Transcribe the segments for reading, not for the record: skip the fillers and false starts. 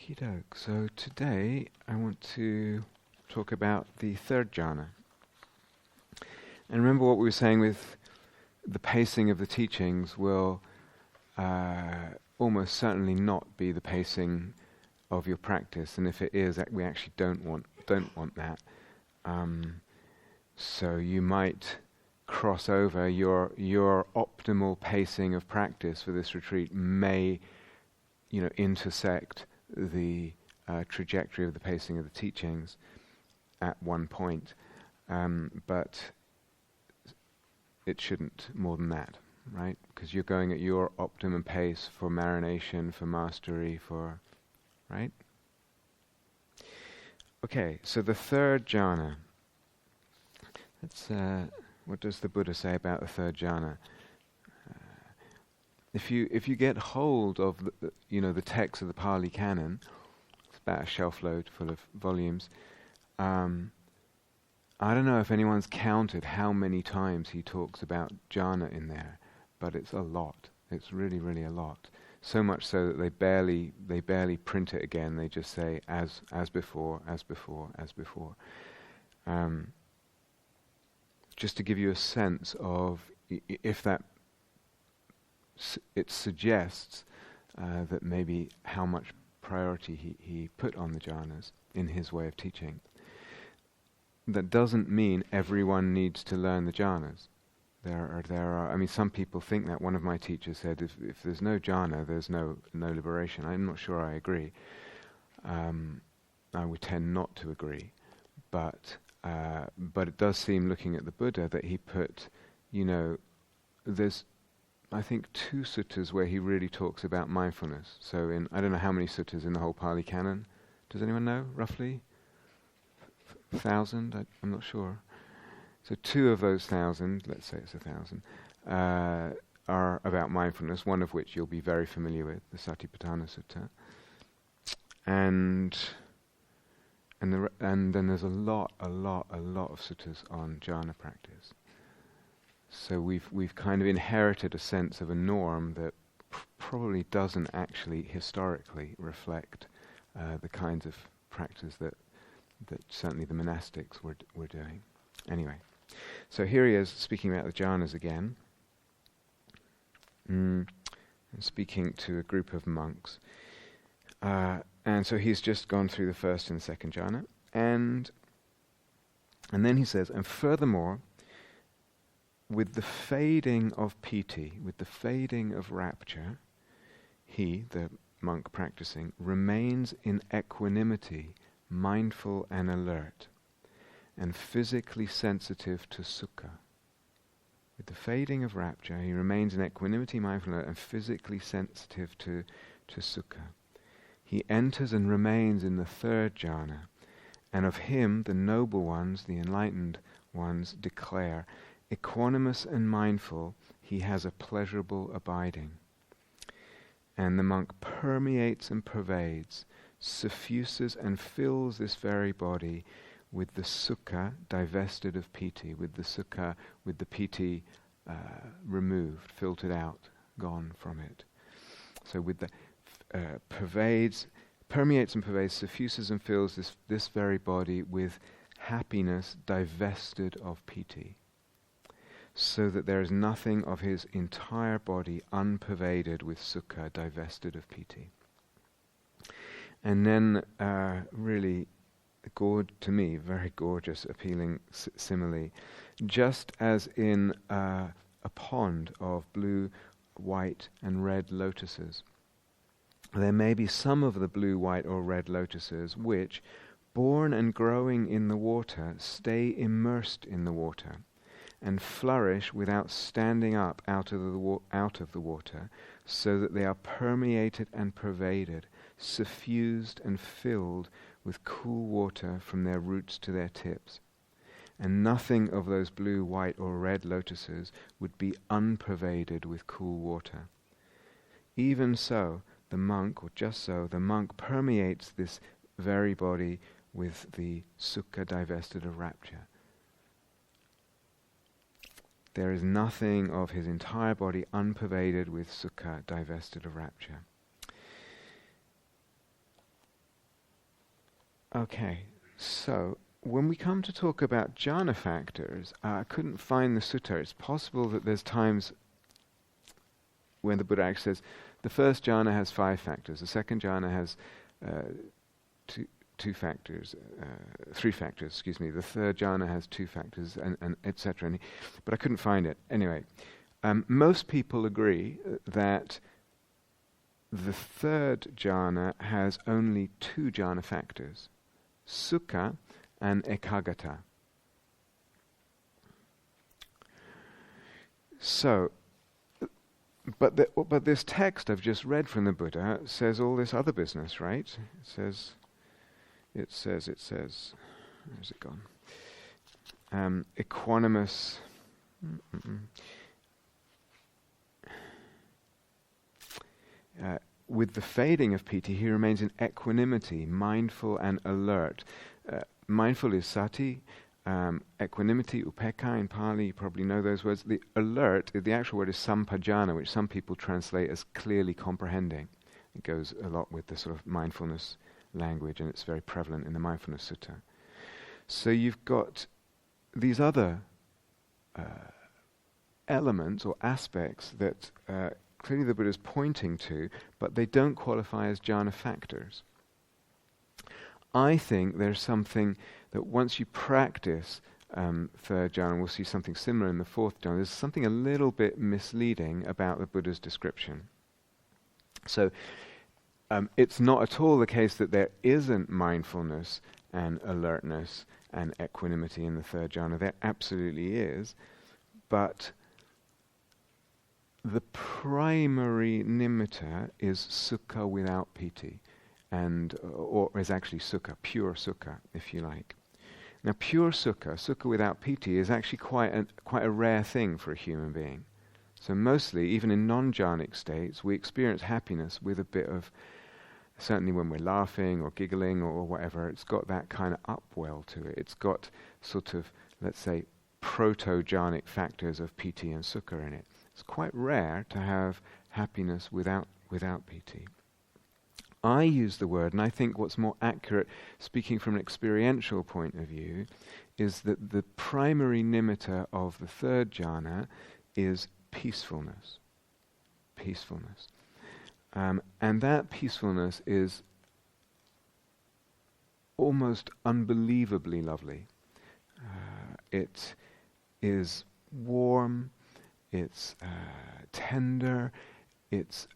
Okie doke. So today I want to talk about the third jhana. And remember what we were saying with the pacing of the teachings will almost certainly not be the pacing of your practice, and if it is, we actually don't want that. So you might cross over your optimal pacing of practice for this retreat may, intersect the trajectory of the pacing of the teachings at one point, but it shouldn't more than that, right? Because you're going at your optimum pace for marination, for mastery, right? Okay, so the third jhana. What does the Buddha say about the third jhana? If you get hold of the text of the Pali Canon, it's about a shelf load full of volumes. I don't know if anyone's counted how many times he talks about jhana in there, but it's a lot. It's really, really a lot. So much so that they barely print it again. They just say as before, as before, as before. Just to give you a sense of if that it suggests that maybe how much priority he put on the jhanas in his way of teaching. That doesn't mean everyone needs to learn the jhanas. There are. I mean, some people think that. One of my teachers said, if there's no jhana, there's no liberation. I'm not sure I agree. I would tend not to agree, but it does seem, looking at the Buddha, that he put, there's, I think, 2 suttas where he really talks about mindfulness. So I don't know how many suttas in the whole Pali Canon. Does anyone know, roughly? 1,000? I'm not sure. So 2 of those 1,000, let's say it's 1,000, are about mindfulness, one of which you'll be very familiar with, the Satipatthana Sutta. And then there's a lot of suttas on jhana practice. So we've kind of inherited a sense of a norm that probably doesn't actually historically reflect the kinds of practice that certainly the monastics were doing. Anyway, so here he is speaking about the jhanas again, and speaking to a group of monks. And so he's just gone through the first and second jhana, and then he says, and furthermore, with the fading of piti, with the fading of rapture, he, the monk practicing, remains in equanimity, mindful and alert, and physically sensitive to sukha. With the fading of rapture, he remains in equanimity, mindful, and physically sensitive to sukha. He enters and remains in the third jhana, and of him the noble ones, the enlightened ones, declare, equanimous and mindful, he has a pleasurable abiding. And the monk permeates and pervades, suffuses and fills this very body with the sukha divested of piti, with the piti removed, filtered out, gone from it. So with the permeates and pervades, suffuses and fills this very body with happiness divested of piti, so that there is nothing of his entire body unpervaded with sukha, divested of piti. And then really, to me, very gorgeous, appealing simile. Just as in a pond of blue, white and red lotuses, there may be some of the blue, white or red lotuses which, born and growing in the water, stay immersed in the water, and flourish without standing up out of the water, so that they are permeated and pervaded, suffused and filled with cool water from their roots to their tips. And nothing of those blue, white or red lotuses would be unpervaded with cool water. Even so, the monk, or just so, the monk permeates this very body with the sukha divested of rapture. There is nothing of his entire body unpervaded with sukha divested of rapture. Okay, so when we come to talk about jhana factors, I couldn't find the sutta. It's possible that there's times when the Buddha actually says the first jhana has 5 factors, the second jhana has two factors, 3 factors, excuse me, the third jhana has 2 factors, and etc. But I couldn't find it. Anyway, most people agree that the third jhana has only 2 jhana factors, sukha and ekaggata. So, but this text I've just read from the Buddha says all this other business, right? It says, where's it gone? Equanimous. With the fading of piti, he remains in equanimity, mindful and alert. Mindful is sati, equanimity, upekkha in Pali, you probably know those words. The alert, the actual word is sampajana, which some people translate as clearly comprehending. It goes a lot with the sort of mindfulness language, and it's very prevalent in the Mindfulness Sutta. So you've got these other elements or aspects that clearly the Buddha is pointing to, but they don't qualify as jhana factors. I think there's something that once you practice third jhana, we'll see something similar in the fourth jhana, there's something a little bit misleading about the Buddha's description. So it's not at all the case that there isn't mindfulness and alertness and equanimity in the third jhana. There absolutely is, but the primary nimitta is sukha without piti, or is actually sukha, pure sukha, if you like. Now, pure sukha, sukha without piti, is actually quite a rare thing for a human being. So mostly, even in non-jhanic states, we experience happiness with a bit of, certainly when we're laughing or giggling or whatever, it's got that kind of upwell to it. It's got sort of, let's say, proto-jhanic factors of piti and sukha in it. It's quite rare to have happiness without piti. I use the word, and I think what's more accurate, speaking from an experiential point of view, is that the primary nimitta of the third jhana is peacefulness. Peacefulness. And that peacefulness is almost unbelievably lovely. It is warm, it's tender, it's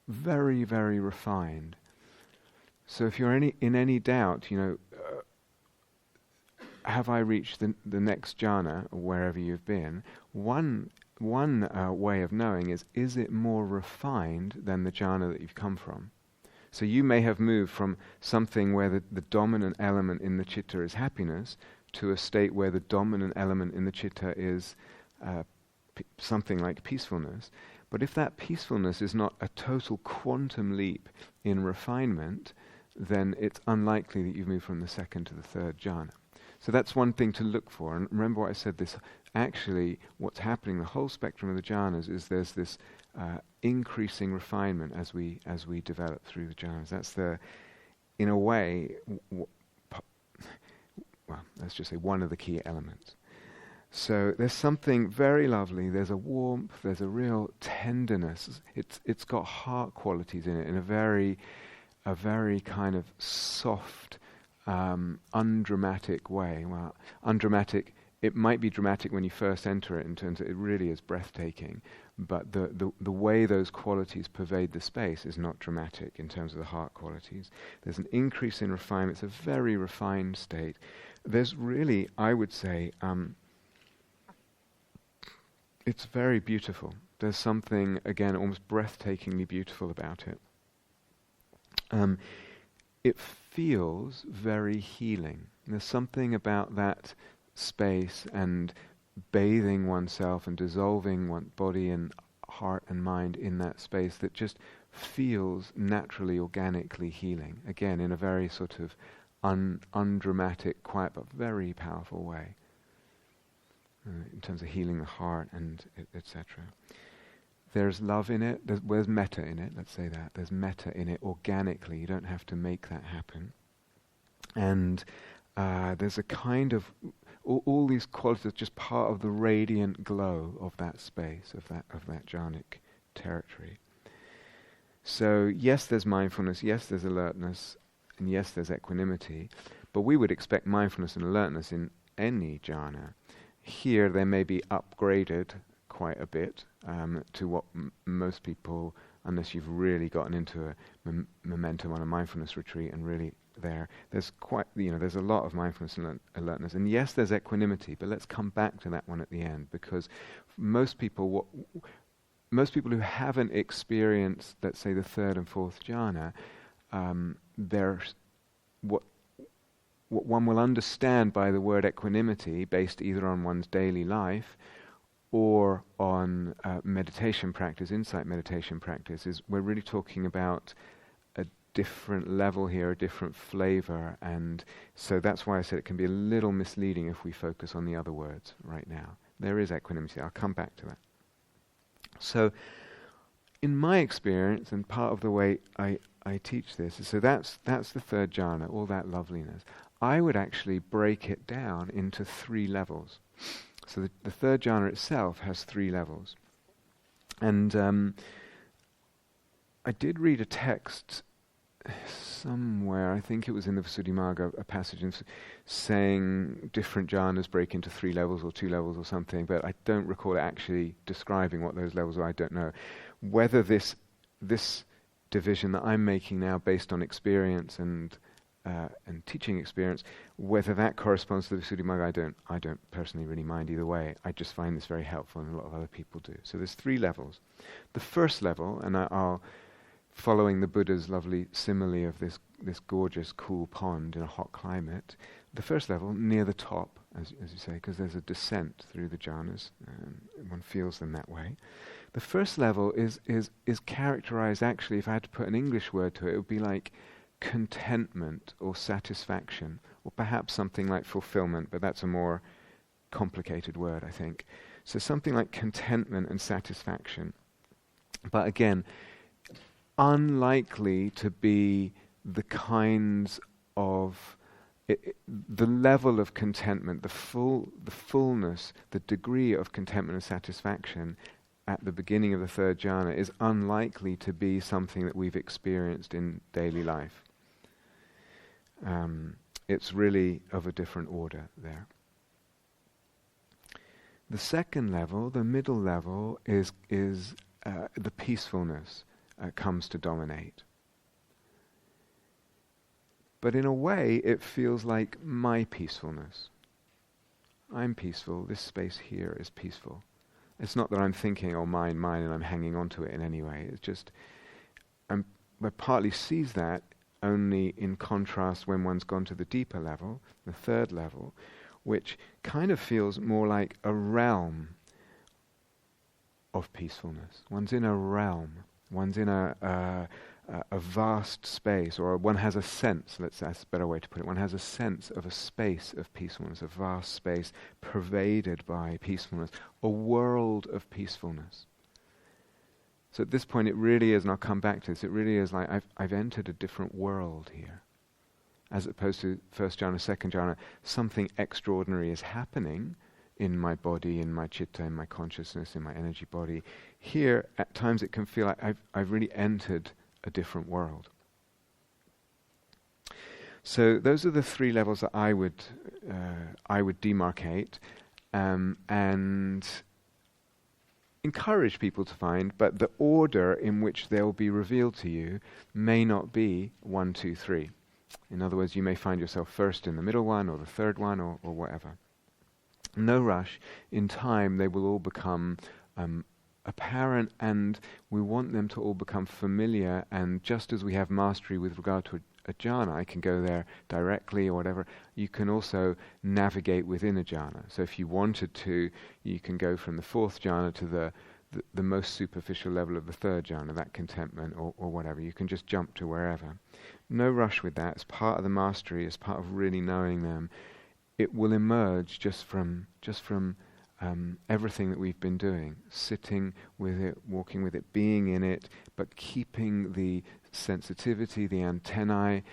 very, very refined. So if you're in any doubt, have I reached the next jhana, or wherever you've been, one way of knowing is it more refined than the jhana that you've come from? So you may have moved from something where the dominant element in the citta is happiness to a state where the dominant element in the citta is something like peacefulness. But if that peacefulness is not a total quantum leap in refinement, then it's unlikely that you've moved from the second to the third jhana. So that's one thing to look for. And remember what I said, this actually what's happening, the whole spectrum of the jhanas, is there's this increasing refinement as we develop through the jhanas. That's in a way, let's just say one of the key elements. So there's something very lovely, there's a warmth, there's a real tenderness. It's got heart qualities in it in a very kind of soft, undramatic way. Well, undramatic, it might be dramatic when you first enter it in terms of it really is breathtaking, but the way those qualities pervade the space is not dramatic in terms of the heart qualities. There's an increase in refinement, it's a very refined state. There's really, I would say, it's very beautiful. There's something, again, almost breathtakingly beautiful about it. It feels very healing. There's something about that space and bathing oneself and dissolving one's body and heart and mind in that space that just feels naturally, organically healing. Again, in a very sort of undramatic, quiet, but very powerful way. In terms of healing the heart and etc. There's love in it, there's metta in it, let's say that. There's metta in it organically, you don't have to make that happen. And there's a kind of all these qualities are just part of the radiant glow of that space, of that jhanic territory. So yes, there's mindfulness, yes, there's alertness, and yes, there's equanimity, but we would expect mindfulness and alertness in any jhana. Here they may be upgraded quite a bit to what most people, unless you've really gotten into a momentum on a mindfulness retreat and really there's quite, there's a lot of mindfulness and alertness. And yes, there's equanimity, but let's come back to that one at the end, because most people who haven't experienced, let's say, the third and fourth jhana, what one will understand by the word equanimity, based either on one's daily life or on meditation practice, insight meditation practice, is we're really talking about a different level here, a different flavor, and so that's why I said it can be a little misleading if we focus on the other words right now. There is equanimity. I'll come back to that. So, in my experience, and part of the way I teach this, so that's the third jhana, all that loveliness. I would actually break it down into 3 levels. So the third jhana itself has 3 levels. And I did read a text somewhere, I think it was in the Visuddhimagga, a passage saying different jhanas break into 3 levels or 2 levels or something, but I don't recall it actually describing what those levels are. I don't know. Whether this division that I'm making now, based on experience and teaching experience, whether that corresponds to the Visuddhimagga, I don't personally really mind either way. I just find this very helpful, and a lot of other people do. So there's 3 levels. The first level, and I'll following the Buddha's lovely simile of this gorgeous cool pond in a hot climate, the first level, near the top, as you say, because there's a descent through the jhanas, and one feels them that way. The first level is characterized, actually, if I had to put an English word to it, it would be like contentment or satisfaction, or perhaps something like fulfillment, but that's a more complicated word, I think. So something like contentment and satisfaction. But again, unlikely to be the kinds of the level of contentment, the fullness, the degree of contentment and satisfaction at the beginning of the third jhana is unlikely to be something that we've experienced in daily life. It's really of a different order there. The second level, the middle level, is the peacefulness comes to dominate. But in a way, it feels like my peacefulness. I'm peaceful. This space here is peaceful. It's not that I'm thinking, oh, mine, and I'm hanging on to it in any way. It's just, I partly sees that only in contrast when one's gone to the deeper level, the third level, which kind of feels more like a realm of peacefulness. One's in a realm. One's in a vast space, or one has a sense, that's a better way to put it, one has a sense of a space of peacefulness, a vast space pervaded by peacefulness, a world of peacefulness. So at this point it really is, and I'll come back to this, it really is like I've entered a different world here. As opposed to first jhana, second jhana, something extraordinary is happening in my body, in my citta, in my consciousness, in my energy body. Here, at times it can feel like I've really entered a different world. So those are the 3 levels that I would demarcate and encourage people to find, but the order in which they'll be revealed to you may not be 1, 2, 3. In other words, you may find yourself first in the middle one, or the third one, or whatever. No rush. In time, they will all become apparent, and we want them to all become familiar. And just as we have mastery with regard to a jhana, I can go there directly or whatever, you can also navigate within a jhana. So if you wanted to, you can go from the fourth jhana to the most superficial level of the third jhana, that contentment or whatever. You can just jump to wherever. No rush with that. It's part of the mastery. It's part of really knowing them. It will emerge just from everything that we've been doing, sitting with it, walking with it, being in it, but keeping the sensitivity, the antennae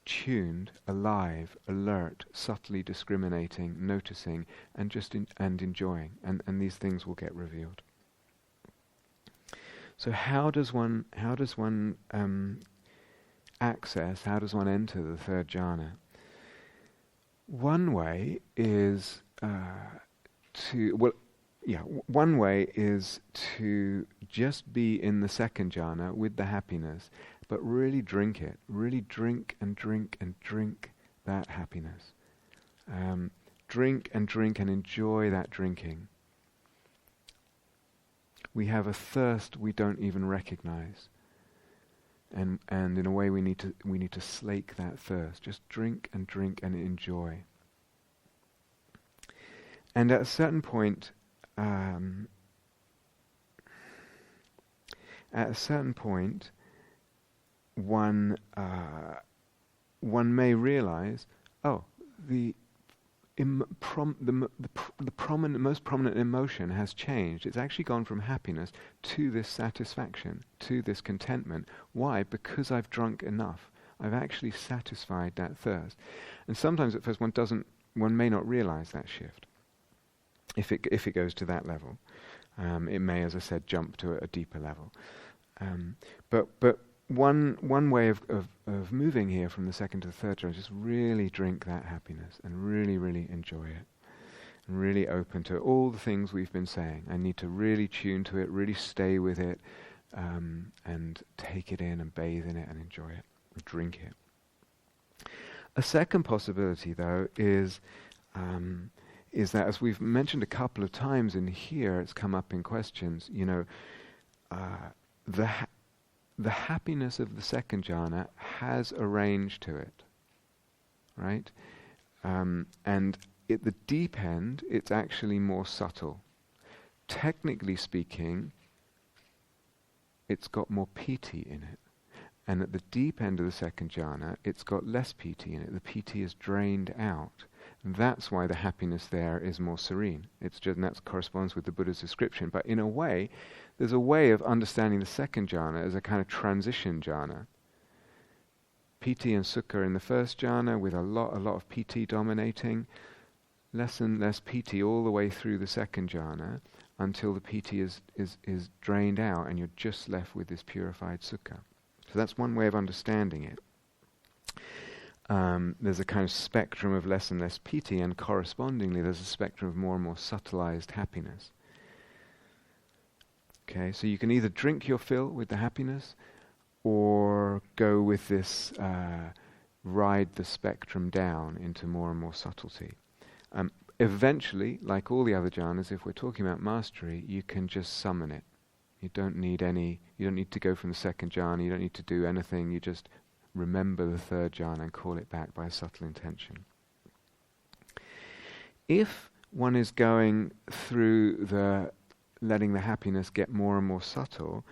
tuned, alive, alert, subtly discriminating, noticing, and just and enjoying, and these things will get revealed. So how does one access? How does one enter the third jhana? One way is one way is to just be in the second jhana with the happiness, but really drink it. Really drink and drink and drink that happiness. Drink and drink and enjoy that drinking. We have a thirst we don't even recognize. And in a way we need to slake that thirst. Just drink and enjoy. And at a certain point, one may realize, the most prominent emotion has changed. It's actually gone from happiness to this satisfaction, to this contentment. Why? Because I've drunk enough. I've actually satisfied that thirst. And sometimes at first one may not realize that shift. If it goes to that level, it may, as I said, jump to a deeper level. But one way of moving here from the second to the third jhana is just really drink that happiness and really, really enjoy it. And really open to all the things we've been saying. I need to really tune to it, really stay with it, and take it in and bathe in it and enjoy it, and drink it. A second possibility, though, is that, as we've mentioned a couple of times in here, it's come up in questions, the happiness of the second jhana has a range to it, right? And at the deep end, it's actually more subtle. Technically speaking, it's got more piti in it. And at the deep end of the second jhana, it's got less piti in it. The piti is drained out. And that's why the happiness there is more serene. It's just, and that corresponds with the Buddha's description. But in a way, there's a way of understanding the second jhana as a kind of transition jhana. Piti and sukha in the first jhana, with a lot of piti dominating, less and less piti all the way through the second jhana, until the piti is drained out and you're just left with this purified sukha. So that's one way of understanding it. There's a kind of spectrum of less and less piti, and correspondingly there's a spectrum of more and more subtilized happiness. Okay, so you can either drink your fill with the happiness, or go with this, ride the spectrum down into more and more subtlety. Eventually, like all the other jhanas, if we're talking about mastery, you can just summon it. You don't need to go from the second jhana, you don't need to do anything, you just remember the third jhana and call it back by a subtle intention. If one is going through the letting the happiness get more and more subtle,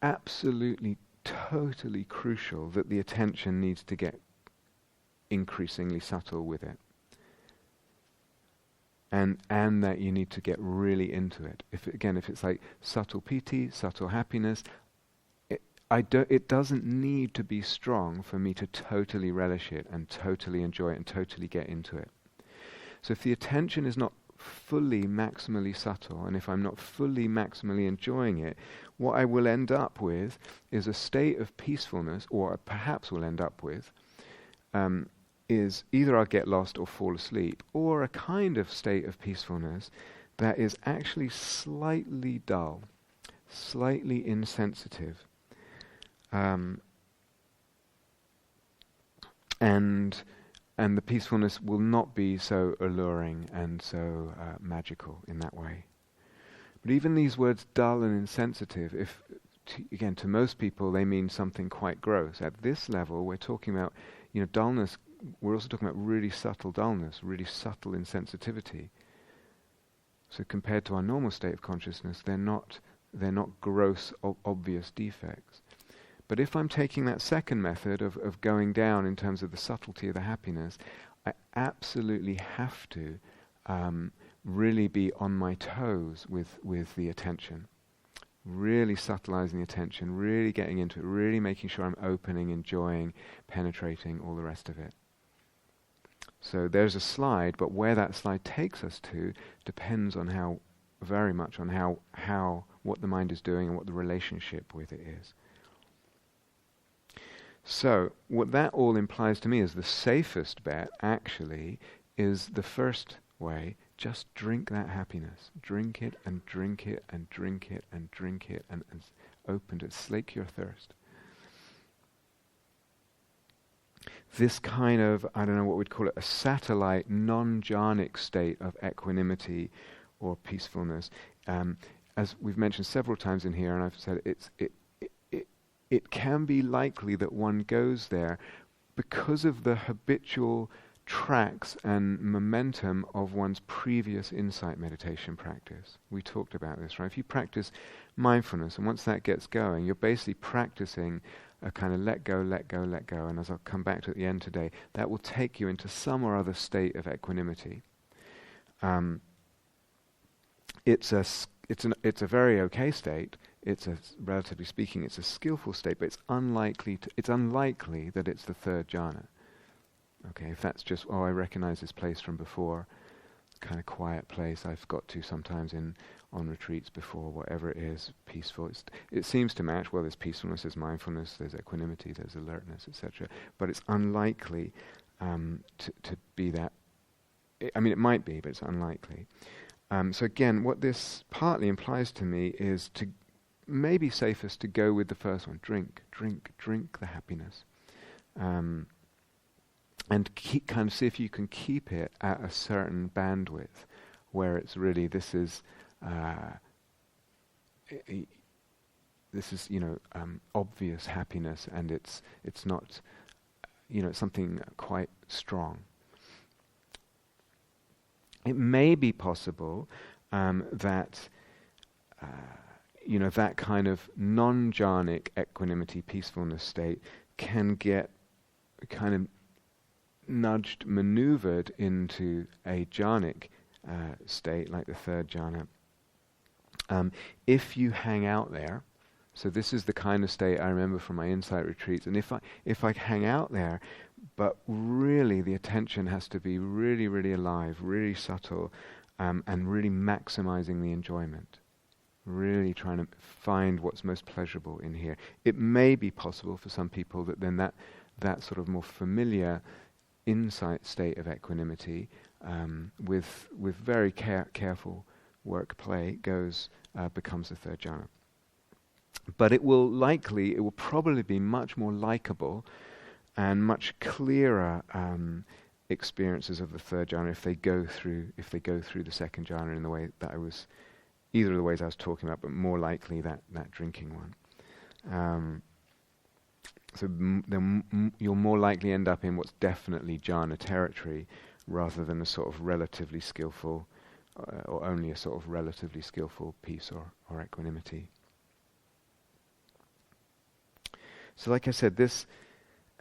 absolutely, totally crucial that the attention needs to get increasingly subtle with it. And that you need to get really into it. If it's like subtle piti, subtle happiness, it doesn't need to be strong for me to totally relish it and totally enjoy it and totally get into it. So if the attention is not fully maximally subtle, and if I'm not fully maximally enjoying it, what I will end up with is a state of peacefulness, or perhaps will end up with, is either I'll get lost or fall asleep, or a kind of state of peacefulness that is actually slightly dull, slightly insensitive, and the peacefulness will not be so alluring and so magical in that way. But even these words dull and insensitive, again, to most people they mean something quite gross. At this level we're talking about, dullness. We're also talking about really subtle dullness, really subtle insensitivity. So compared to our normal state of consciousness, they're not gross, obvious defects. But if I'm taking that second method of going down in terms of the subtlety of the happiness, I absolutely have to really be on my toes with the attention. really subtilizing the attention, really getting into it, really making sure I'm opening, enjoying, penetrating, all the rest of it. So there's a slide, but where that slide takes us to depends on very much on what the mind is doing and what the relationship with it is. So what that all implies to me is the safest bet actually is the first way. Just drink that happiness. Drink it and drink it and drink it and drink it and open it. Slake your thirst. This kind of, I don't know what we'd call it, a satellite, non-jhanic state of equanimity or peacefulness. As we've mentioned several times in here, and I've said it can be likely that one goes there because of the habitual tracks and momentum of one's previous insight meditation practice. We talked about this, right? If you practice mindfulness, and once that gets going, you're basically practicing a kind of let go, let go, let go, and as I'll come back to at the end today, that will take you into some or other state of equanimity. It's a very okay state. Relatively speaking, it's a skillful state, but it's unlikely that it's the third jhana. Okay, if that's just, I recognize this place from before, kind of quiet place I've got to sometimes on retreats before, whatever it is, peaceful. It seems to match, well, there's peacefulness, there's mindfulness, there's equanimity, there's alertness, etc. But it's unlikely to be that. I mean, it might be, but it's unlikely. So again, what this partly implies to me is to maybe safest to go with the first one. Drink the happiness. And kind of see if you can keep it at a certain bandwidth where it's really, this is obvious happiness, and it's not, it's something quite strong. It may be possible that that kind of non-jhanic equanimity, peacefulness state can get kind of nudged, maneuvered into a jhanic state, like the third jhana. If you hang out there, so this is the kind of state I remember from my insight retreats, and if I hang out there, but really the attention has to be really, really alive, really subtle, and really maximizing the enjoyment. Really trying to find what's most pleasurable in here. It may be possible for some people that then that sort of more familiar insight state of equanimity, with very careful work play, becomes the third jhana. But it will probably be much more likable and much clearer experiences of the third jhana if they go through the second jhana in the way that either of the ways I was talking about, but more likely that drinking one. So you'll more likely end up in what's definitely jhana territory, rather than a sort of relatively skillful, or only a sort of relatively skillful peace or equanimity. So like I said, this,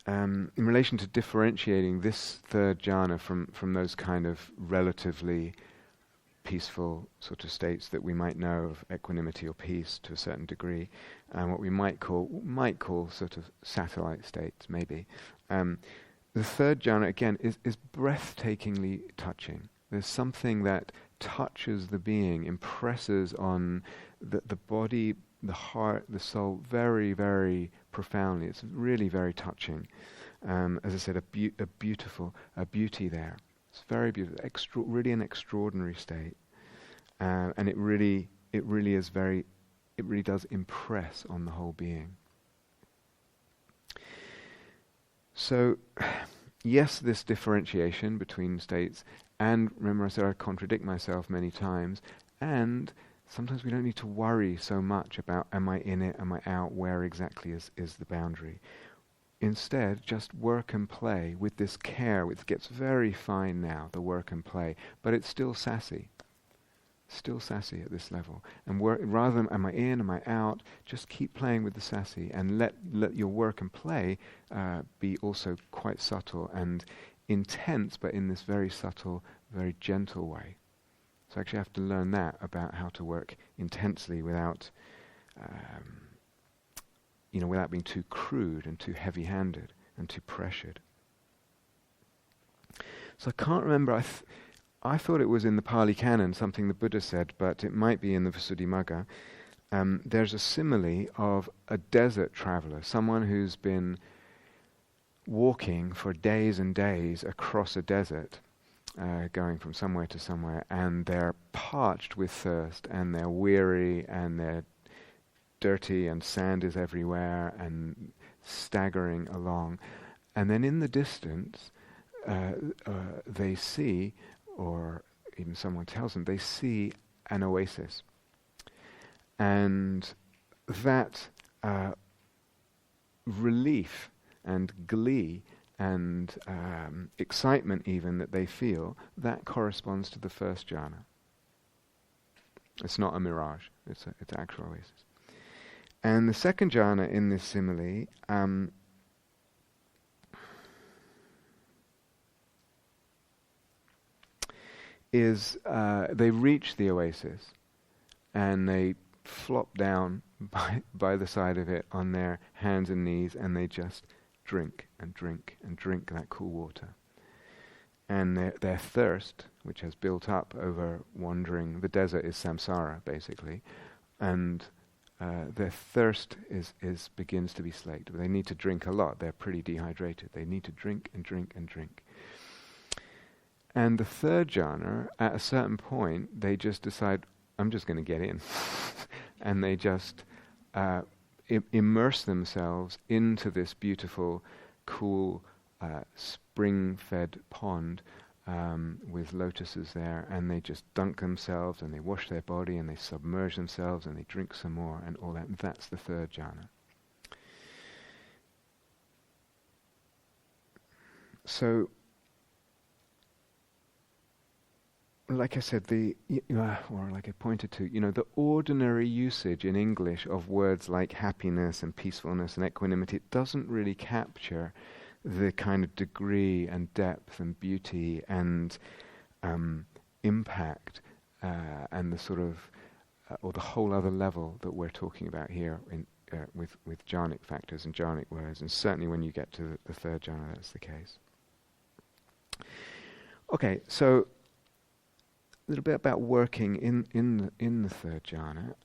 in relation to differentiating this third jhana from those kind of relatively peaceful sort of states that we might know of equanimity or peace to a certain degree, and what we might call sort of satellite states, maybe. The third jhana, again, is breathtakingly touching. There's something that touches the being, impresses on the body, the heart, the soul, very, very profoundly. It's really very touching. As I said, a beauty there. It's very beautiful, really an extraordinary state, and it really does impress on the whole being. So, yes, this differentiation between states, and remember I said I contradict myself many times, and sometimes we don't need to worry so much about, am I in it, am I out, where exactly is the boundary. Instead, just work and play with this care, which gets very fine now, the work and play, but it's still sassy at this level. And rather than am I in, am I out, just keep playing with the sassy, and let your work and play be also quite subtle and intense, but in this very subtle, very gentle way. So I actually have to learn that about how to work intensely without without being too crude and too heavy-handed and too pressured. So I can't remember, I thought it was in the Pali Canon, something the Buddha said, but it might be in the Visuddhimagga. There's a simile of a desert traveler, someone who's been walking for days and days across a desert, going from somewhere to somewhere, and they're parched with thirst, and they're weary, and they're dirty, and sand is everywhere, and staggering along. And then in the distance, they see, or even someone tells them, they see an oasis. And that relief and glee and excitement even that they feel, that corresponds to the first jhana. It's not a mirage, it's actual oasis. And the second jhana in this simile is they reach the oasis and they flop down by the side of it on their hands and knees, and they just drink and drink and drink that cool water. And their thirst, which has built up over wandering, the desert is samsara basically, and their thirst begins to be slaked. But they need to drink a lot. They're pretty dehydrated. They need to drink and drink and drink. And the third jhana, at a certain point, they just decide, I'm just going to get in. And they just immerse themselves into this beautiful, cool, spring-fed pond with lotuses there, and they just dunk themselves, and they wash their body, and they submerge themselves, and they drink some more, and all that. And that's the third jhana. So, like I said, or like I pointed to, the ordinary usage in English of words like happiness and peacefulness and equanimity, it doesn't really capture the kind of degree and depth and beauty and impact and the sort of, or the whole other level that we're talking about here with jhanic factors and jhanic words, and certainly when you get to the third jhana, that's the case. Okay, so a little bit about working in the third jhana.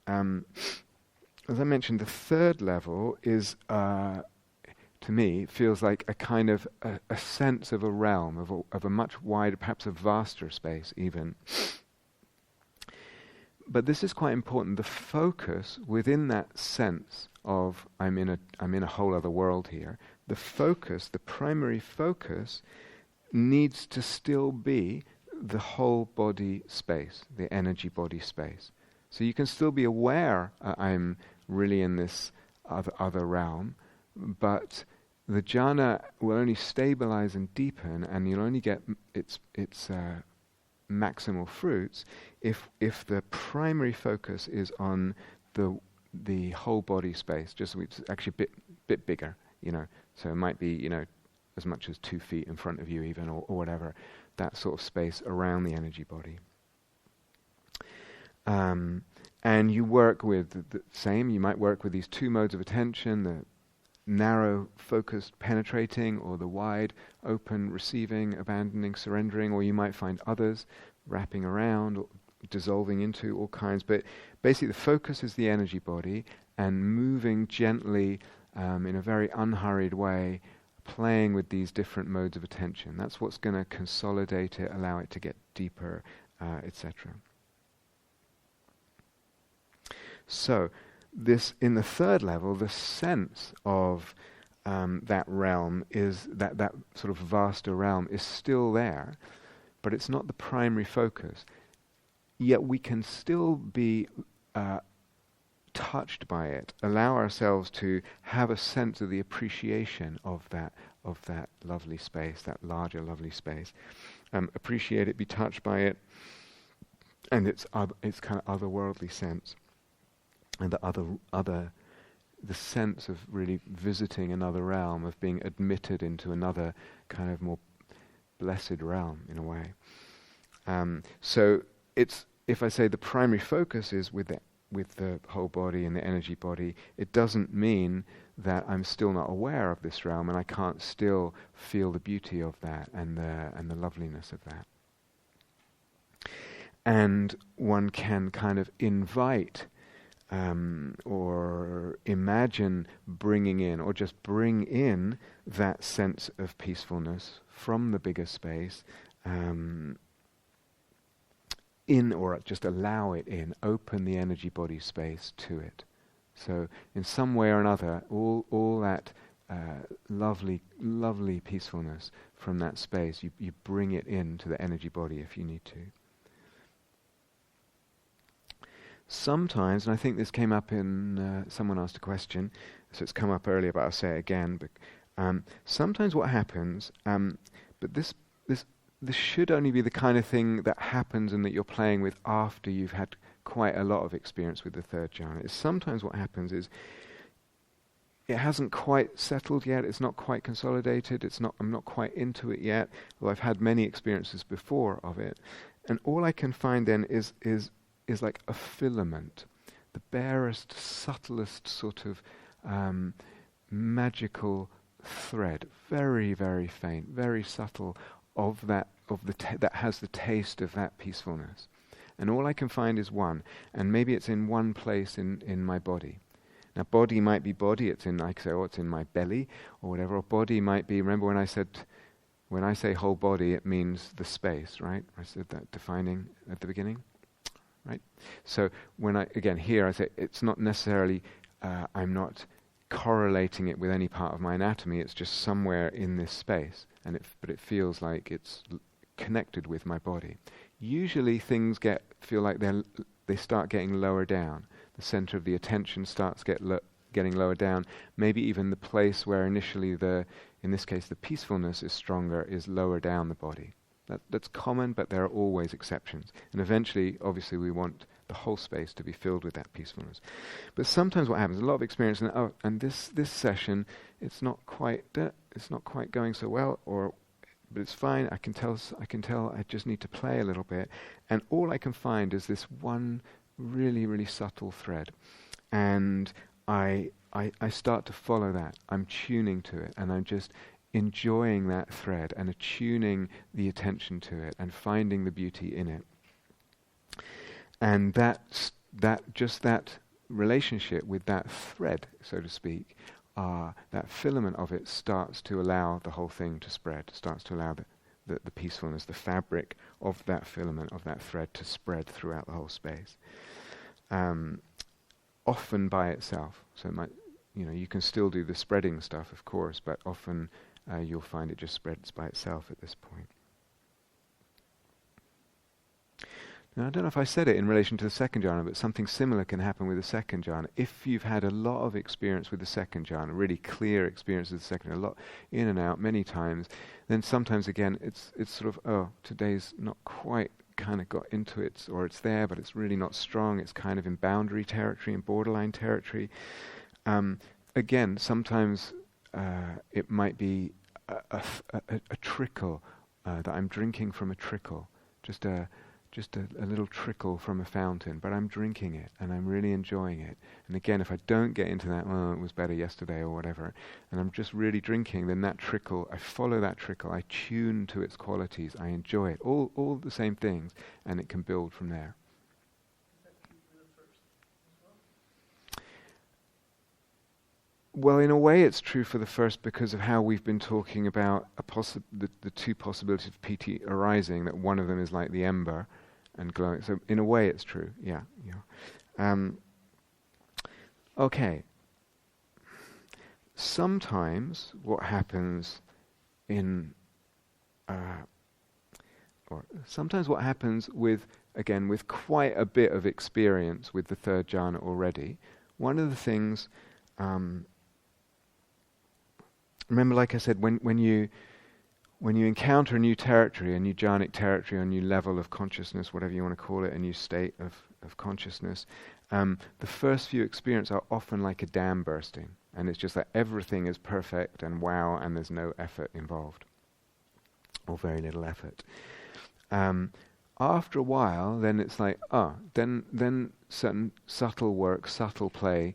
As I mentioned, the third level is, to me, feels like a kind of a sense of a realm, of a much wider, perhaps a vaster space even. But this is quite important. The focus within that sense of I'm in a whole other world here. The focus, the primary focus, needs to still be the whole body space, the energy body space. So you can still be aware I'm really in this other realm, but the jhana will only stabilize and deepen, and you'll only get its maximal fruits if the primary focus is on the whole body space. Just it's actually a bit bigger, So it might be as much as 2 feet in front of you even, or whatever. That sort of space around the energy body. And you work with the same, you might work with these 2 modes of attention, the narrow, focused, penetrating, or the wide, open, receiving, abandoning, surrendering, or you might find others wrapping around, or dissolving into all kinds. But basically the focus is the energy body, and moving gently in a very unhurried way, playing with these different modes of attention. That's what's going to consolidate it, allow it to get deeper, etc. So, this in the third level, the sense of that realm is that sort of vaster realm is still there, but it's not the primary focus. Yet we can still be touched by it, allow ourselves to have a sense of the appreciation of that lovely space, that larger lovely space. Appreciate it, be touched by it, and its kind of otherworldly sense, and the sense of really visiting another realm, of being admitted into another kind of more blessed realm in a way. So it's, if I say the primary focus is with with the whole body and the energy body, it doesn't mean that I'm still not aware of this realm and I can't still feel the beauty of that and the loveliness of that. And one can kind of invite or imagine bringing in, or just bring in that sense of peacefulness from the bigger space, in, or just allow it in, open the energy body space to it. So in some way or another, all that lovely peacefulness from that space, you bring it into the energy body if you need to. Sometimes, and I think this came up in, someone asked a question, so it's come up earlier, but I'll say it again. But, sometimes what happens, but this should only be the kind of thing that happens and that you're playing with after you've had quite a lot of experience with the third jhana. Is sometimes what happens is it hasn't quite settled yet, it's not quite consolidated, I'm not quite into it yet, well, I've had many experiences before of it, and all I can find then is like a filament, the barest, subtlest sort of magical thread, very, very faint, very subtle, that has the taste of that peacefulness. And all I can find is one, and maybe it's in one place in my body. Now, body might be body, it's in, like I say, it's in my belly, or whatever, or body might be, remember when I say whole body, it means the space, right? I said that defining at the beginning. Right? So when I say it's not necessarily, I'm not correlating it with any part of my anatomy, it's just somewhere in this space, but it feels like it's connected with my body. Usually things feel like they start getting lower down. The center of the attention starts getting lower down. Maybe even the place where initially in this case the peacefulness is stronger, is lower down the body. That's common, but there are always exceptions. And eventually, obviously, we want the whole space to be filled with that peacefulness. But sometimes what happens, a lot of experience, and this session, it's not quite going so well, but it's fine. I can tell. I just need to play a little bit, and all I can find is this one really, really subtle thread, and I start to follow that. I'm tuning to it, and I'm just enjoying that thread and attuning the attention to it and finding the beauty in it. And that relationship with that thread, so to speak, that filament of it starts to allow the whole thing to spread, starts to allow the peacefulness, the fabric of that filament, of that thread to spread throughout the whole space. Often by itself. So you can still do the spreading stuff, of course, but often you'll find it just spreads by itself at this point. Now, I don't know if I said it in relation to the second jhana, but something similar can happen with the second jhana. If you've had a lot of experience with the second jhana, really clear experience with the second, a lot in and out, many times, then sometimes again it's sort of, today's not quite kind of got into it, or it's there, but it's really not strong. It's kind of in boundary territory, in borderline territory. Again, sometimes it might be a trickle that I'm drinking from a trickle, just a little trickle from a fountain, but I'm drinking it and I'm really enjoying it. And again, if I don't get into that, it was better yesterday or whatever, and I'm just really drinking, then that trickle, I follow that trickle, I tune to its qualities, I enjoy it, all the same things, and it can build from there. Well, in a way it's true for the first because of how we've been talking about the two possibilities of piti arising, that one of them is like the ember and glowing. So in a way it's true, yeah. Okay. Sometimes what happens with quite a bit of experience with the third jhana already, one of the things... remember, like I said, when you encounter a new territory, a new jhanic territory, a new level of consciousness, whatever you want to call it, a new state of consciousness, the first few experiences are often like a dam bursting, and it's just that everything is perfect and wow, and there's no effort involved, or very little effort. after a while, then it's like, then certain subtle work, subtle play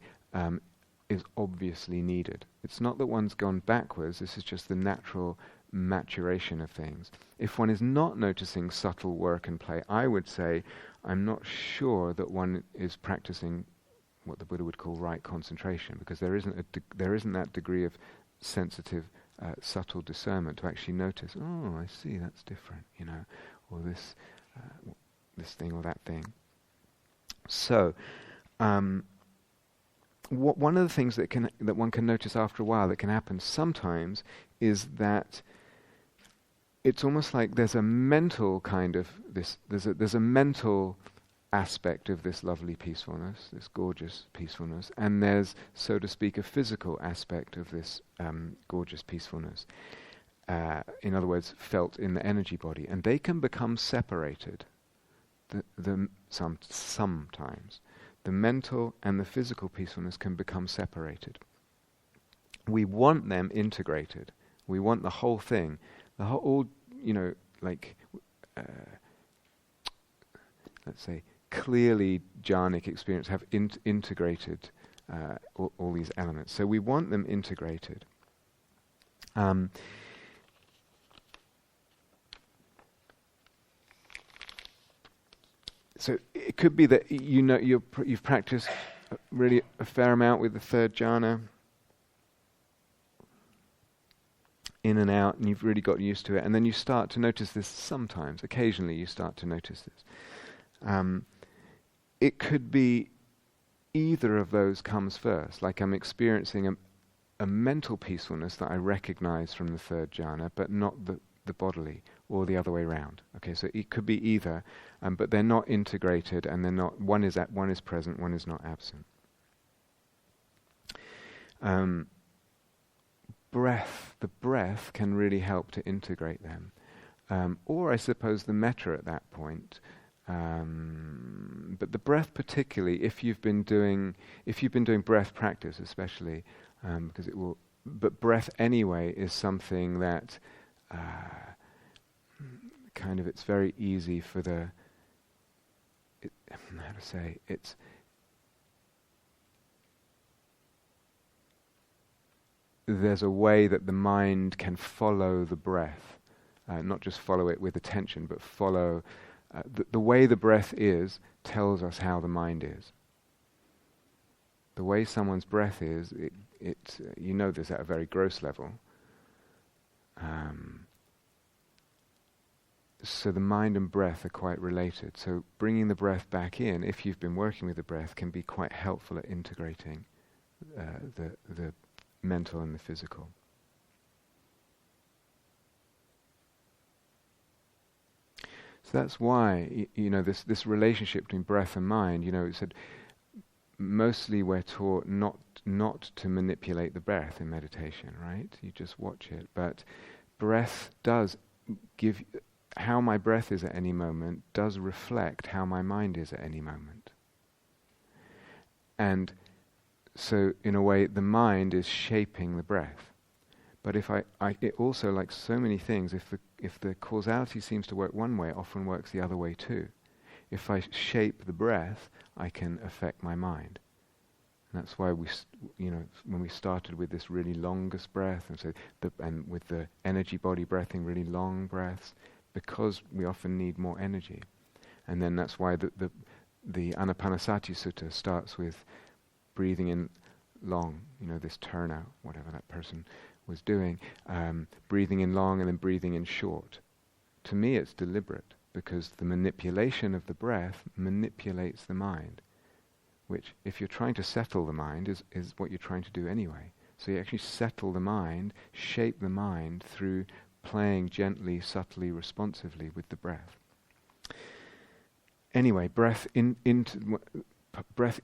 is obviously needed. It's not that one's gone backwards, this is just the natural maturation of things. If one is not noticing subtle work and play, I would say, I'm not sure that one is practicing what the Buddha would call right concentration, because there isn't that degree of sensitive, subtle discernment to actually notice, oh, I see, that's different, or this thing or that thing. So, one of the things that one can notice after a while that can happen sometimes is that it's almost like there's a mental kind of this. There's a mental aspect of this lovely peacefulness, this gorgeous peacefulness, and there's, so to speak, a physical aspect of this gorgeous peacefulness. In other words, felt in the energy body, and they can become separated. Sometimes the mental and the physical peacefulness can become separated. We want them integrated. We want the whole thing, let's say, clearly jhanic experience have integrated all these elements. So we want them integrated. So it could be that you've practiced really a fair amount with the third jhana, in and out, and you've really got used to it, and then you start to notice this sometimes. Occasionally you start to notice this. It could be either of those comes first, like I'm experiencing a mental peacefulness that I recognize from the third jhana, but not the bodily, or the other way around. Okay, so it could be either, but they're not integrated, and they're not. One is present, one is not absent. The breath can really help to integrate them, or I suppose the metta at that point. But the breath, particularly, if you've been doing breath practice, especially, because it will. But breath anyway is something that. It's very easy for there's a way that the mind can follow the breath, not just follow it with attention, but follow the way the breath is tells us how the mind is. The way someone's breath is, you know this at a very gross level. So the mind and breath are quite related. So bringing the breath back in, if you've been working with the breath, can be quite helpful at integrating the mental and the physical. So that's why this relationship between breath and mind. It said mostly we're taught not to manipulate the breath in meditation, right? You just watch it, but breath does give. How my breath is at any moment does reflect how my mind is at any moment. And so, in a way, the mind is shaping the breath. But if it also, like so many things, if the causality seems to work one way, it often works the other way too. If I shape the breath, I can affect my mind. And that's why when we started with this really longest breath, and with the energy body breathing, really long breaths, because we often need more energy. And then that's why the Anapanasati Sutta starts with breathing in long, this turnout, whatever that person was doing, breathing in long and then breathing in short. To me it's deliberate, because the manipulation of the breath manipulates the mind, which, if you're trying to settle the mind, is what you're trying to do anyway. So you actually settle the mind, shape the mind through playing gently, subtly, responsively with the breath. Anyway, breath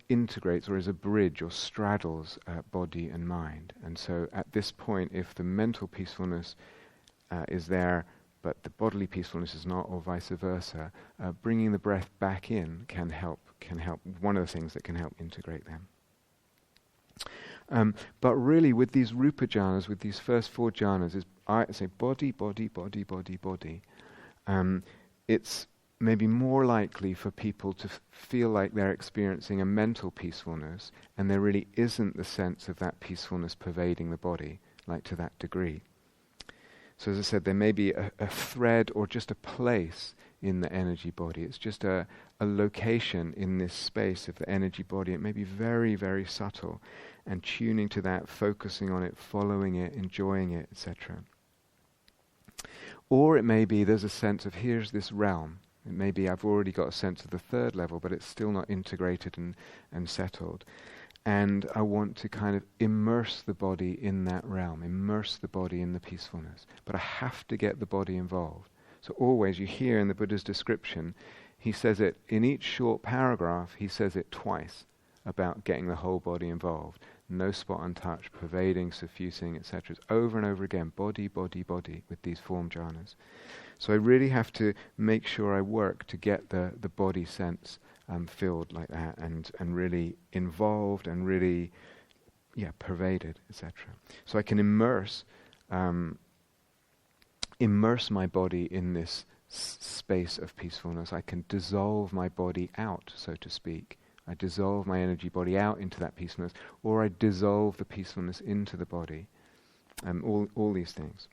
integrates, or is a bridge, or straddles body and mind. And so at this point, if the mental peacefulness is there, but the bodily peacefulness is not, or vice versa, bringing the breath back in can help. One of the things that can help integrate them. But really, with these rupa jhanas, with these first four jhanas, is I say body, body, body, body, body. It's maybe more likely for people to feel like they're experiencing a mental peacefulness, and there really isn't the sense of that peacefulness pervading the body, like to that degree. So as I said, there may be a thread or just a place in the energy body. It's just a location in this space of the energy body. It may be very, very subtle, and tuning to that, focusing on it, following it, enjoying it, etc. Or it may be there's a sense of, here's this realm. It may be I've already got a sense of the third level, but it's still not integrated and settled. And I want to kind of immerse the body in that realm, immerse the body in the peacefulness. But I have to get the body involved. So always, you hear in the Buddha's description, he says it, in each short paragraph, he says it twice about getting the whole body involved. No spot untouched, pervading, suffusing, etc. It's over and over again, body, body, body, with these form jhanas. So I really have to make sure I work to get the body sense filled like that, and really involved, and really, pervaded, etc. So I can immerse my body in this space of peacefulness. I can dissolve my body out, so to speak. I dissolve my energy body out into that peacefulness, or I dissolve the peacefulness into the body. All these things.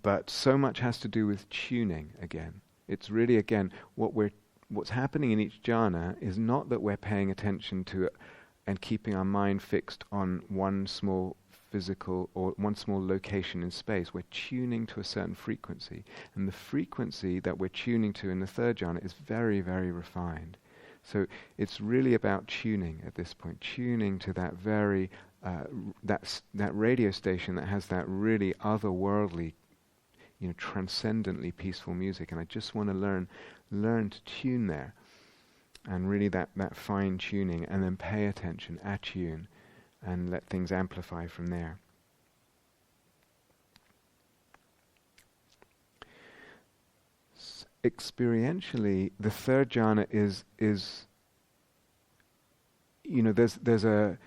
But so much has to do with tuning again. It's really, again, what's happening in each jhana is not that we're paying attention to it and keeping our mind fixed on one small physical or one small location in space. We're tuning to a certain frequency. And the frequency that we're tuning to in the third jhana is very, very refined. So it's really about tuning at this point, tuning to that very, that radio station that has that really otherworldly, transcendently peaceful music. And I just want to learn to tune there. And really that fine tuning, and then pay attention, attune, and let things amplify from there. Experientially, the third jhana is there's a,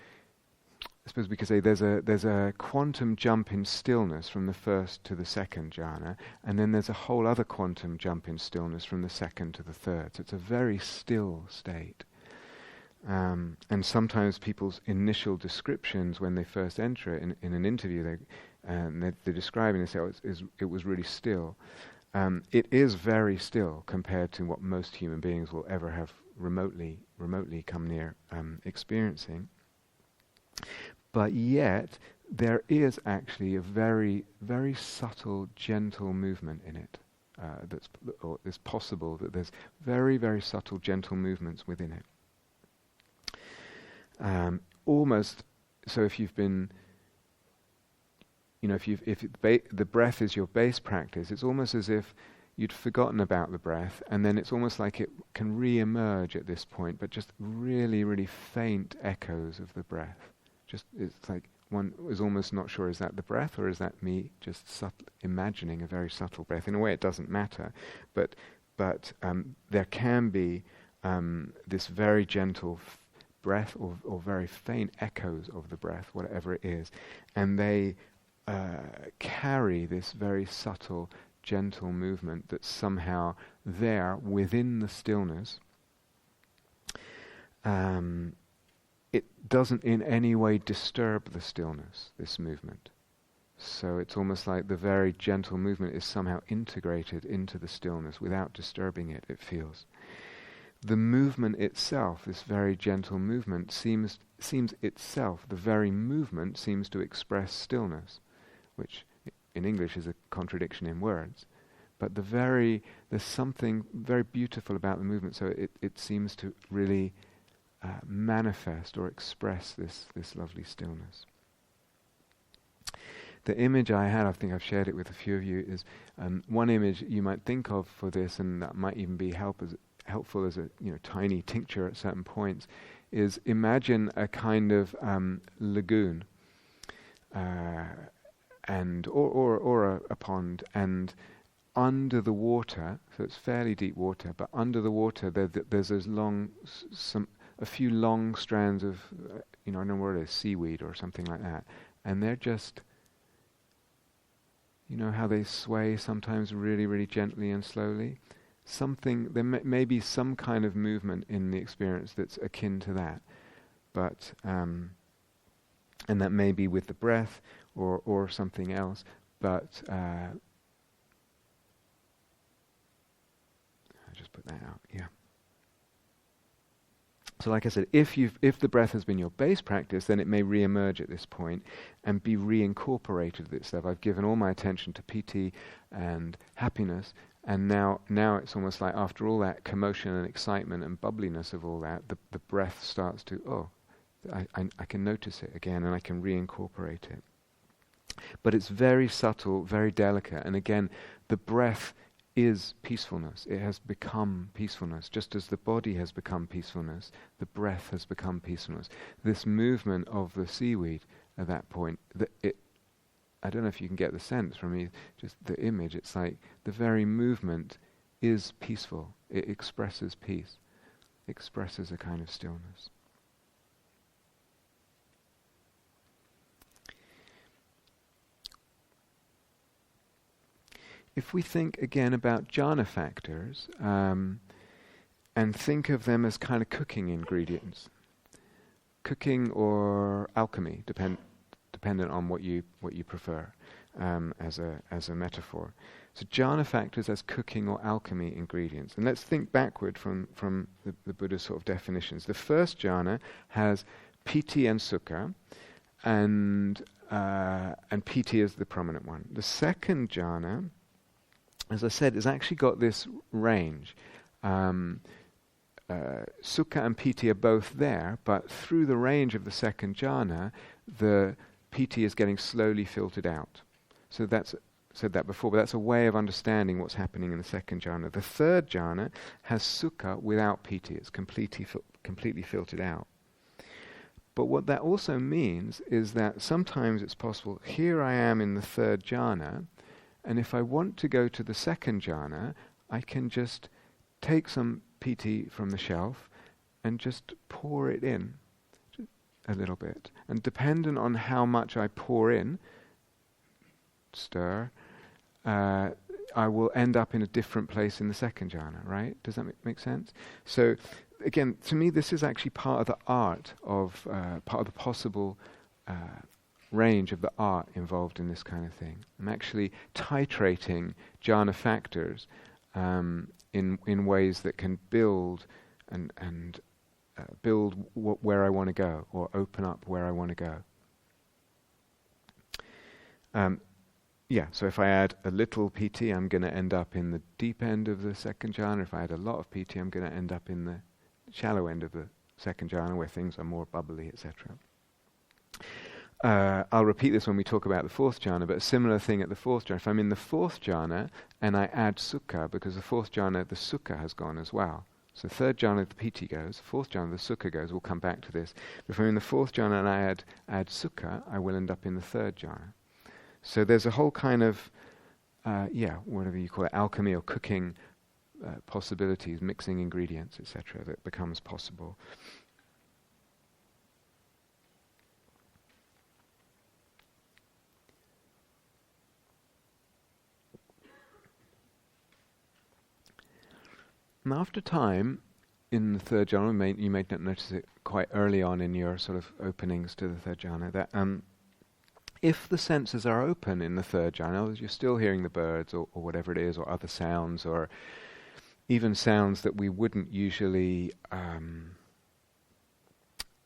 I suppose we could say there's a quantum jump in stillness from the first to the second jhana, and then there's a whole other quantum jump in stillness from the second to the third. So it's a very still state. And sometimes people's initial descriptions when they first enter it in an interview, they're describing, they say, it was really still. It is very still compared to what most human beings will ever have remotely come near experiencing. But yet, there is actually a very, very subtle, gentle movement in it. It's possible that there's very, very subtle, gentle movements within it. Almost, so if you've been, if the breath is your base practice, it's almost as if you'd forgotten about the breath, and then it's almost like it can re-emerge at this point, but just really, really faint echoes of the breath. It's like one is almost not sure, is that the breath, or is that me just imagining a very subtle breath? In a way, it doesn't matter, but there can be this very gentle breath or very faint echoes of the breath, whatever it is, and they carry this very subtle, gentle movement that's somehow there within the stillness. It doesn't in any way disturb the stillness, this movement. So it's almost like the very gentle movement is somehow integrated into the stillness without disturbing it, it feels. The movement itself, this very gentle movement, seems itself, the very movement seems to express stillness, which in English is a contradiction in words. But there's something very beautiful about the movement, so it seems to really manifest or express this lovely stillness. The image I had, I think I've shared it with a few of you, is one image you might think of for this, and that might even be helpful as a tiny tincture at certain points, is imagine a kind of lagoon, or a pond, and under the water, so it's fairly deep water, but under the water there's those a few long strands of, I don't know what it is, seaweed or something like that, and they're just, You know how they sway sometimes really, really gently and slowly? There may be some kind of movement in the experience that's akin to that. But, and that may be with the breath or something else. But, I'll just put that out, yeah. So like I said, if the breath has been your base practice, then it may re-emerge at this point and be reincorporated at this level. I've given all my attention to piti and happiness, and now it's almost like after all that commotion and excitement and bubbliness of all that, the breath starts to, I can notice it again and I can reincorporate it. But it's very subtle, very delicate, and again, the breath is peacefulness. It has become peacefulness. Just as the body has become peacefulness, the breath has become peacefulness. This movement of the seaweed at that point, I don't know if you can get the sense from me, just the image, it's like the very movement is peaceful. It expresses peace, expresses a kind of stillness. If we think again about jhana factors, and think of them as kind of cooking ingredients, cooking or alchemy, dependent on what you prefer, as a metaphor. So jhana factors as cooking or alchemy ingredients, and let's think backward from the Buddha's sort of definitions. The first jhana has piti and sukha, and piti is the prominent one. The second jhana, as I said, has actually got this range. Sukha and piti are both there, but through the range of the second jhana, the piti is getting slowly filtered out. So that's said that before, but that's a way of understanding what's happening in the second jhana. The third jhana has sukha without piti; it's completely filtered out. But what that also means is that sometimes it's possible. Here I am in the third jhana. And if I want to go to the second jhana, I can just take some piti from the shelf and just pour it in a little bit. And dependent on how much I pour in, stir, I will end up in a different place in the second jhana, right? Does that make sense? So again, to me, this is actually part of the art of, part of the possible range of the art involved in this kind of thing. I'm actually titrating jhana factors in ways that can build and build where I want to go, or open up where I want to go. So if I add a little piti, I'm going to end up in the deep end of the second jhana. If I add a lot of piti, I'm going to end up in the shallow end of the second jhana, where things are more bubbly, etc. I'll repeat this when we talk about the fourth jhana, but a similar thing at the fourth jhana. If I'm in the fourth jhana and I add sukha, because the fourth jhana, the sukha has gone as well. So third jhana, the piti goes. Fourth jhana, the sukha goes. We'll come back to this. But if I'm in the fourth jhana and I add sukha, I will end up in the third jhana. So there's a whole kind of, whatever you call it, alchemy or cooking possibilities, mixing ingredients, etc., that becomes possible. And after time, in the third jhana, you may not notice it quite early on in your sort of openings to the third jhana, that if the senses are open in the third jhana, you're still hearing the birds or whatever it is, or other sounds, or even sounds that we wouldn't usually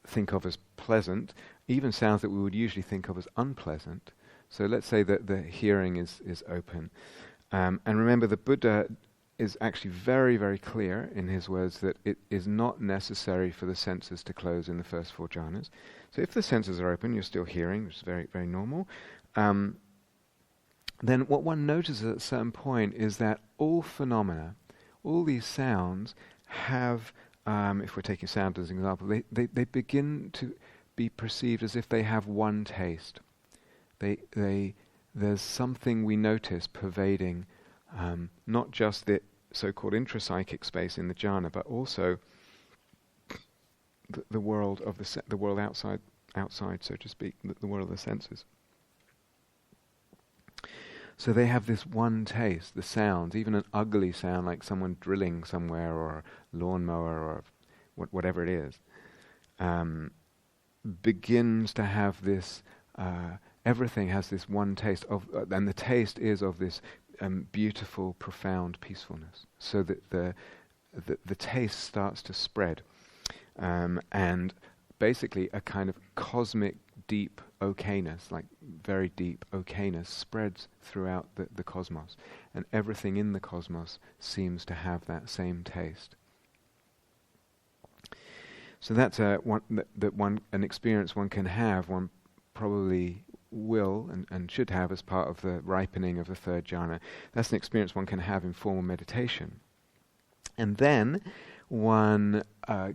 think of as pleasant, even sounds that we would usually think of as unpleasant. So let's say that the hearing is open. And remember, the Buddha is actually very, very clear in his words that it is not necessary for the senses to close in the first four jhanas. So if the senses are open, you're still hearing, which is very, very normal. Then what one notices at a certain point is that all phenomena, all these sounds have, if we're taking sound as an example, they begin to be perceived as if they have one taste. There's something we notice pervading not just the so-called intrapsychic space in the jhana, but also the world of the world outside, so to speak, the world of the senses. So they have this one taste, the sounds, even an ugly sound like someone drilling somewhere or a lawnmower or whatever it is, begins to have this, everything has this one taste of, and the taste is of this beautiful, profound peacefulness. So that the taste starts to spread, and basically a kind of cosmic deep okayness, like very deep okayness, spreads throughout the cosmos, and everything in the cosmos seems to have that same taste. So that's an experience one can have, one probably will and should have as part of the ripening of the third jhana. That's an experience one can have in formal meditation. And then one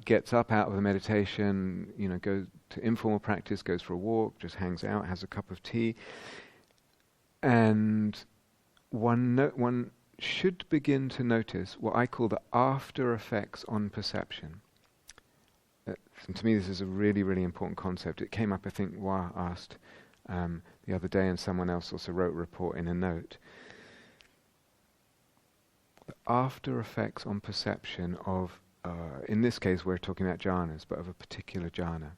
gets up out of the meditation, goes to informal practice, goes for a walk, just hangs out, has a cup of tea, and one should begin to notice what I call the after effects on perception. And to me, this is a really, really important concept. It came up, I think, Wah asked the other day, and someone else also wrote a report in a note. The after effects on perception of, in this case we're talking about jhanas, but of a particular jhana.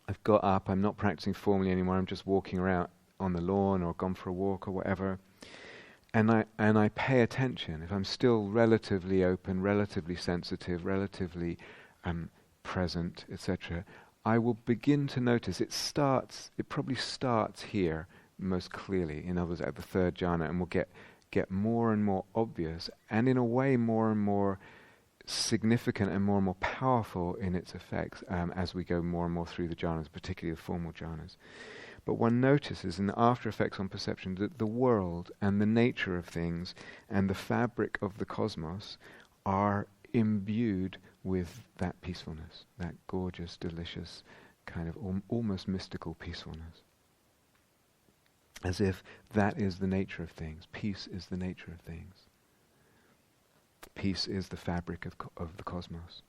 I've got up, I'm not practicing formally anymore, I'm just walking around on the lawn or gone for a walk or whatever, and I pay attention. If I'm still relatively open, relatively sensitive, relatively present, etc., I will begin to notice it probably starts here most clearly, in other words at the third jhana, and will get more and more obvious, and in a way more and more significant and more powerful in its effects as we go more and more through the jhanas, particularly the formal jhanas. But one notices in the after effects on perception that the world and the nature of things and the fabric of the cosmos are imbued with that peacefulness, that gorgeous, delicious, kind of almost mystical peacefulness. As if that is the nature of things. Peace is the nature of things. Peace is the fabric of the cosmos.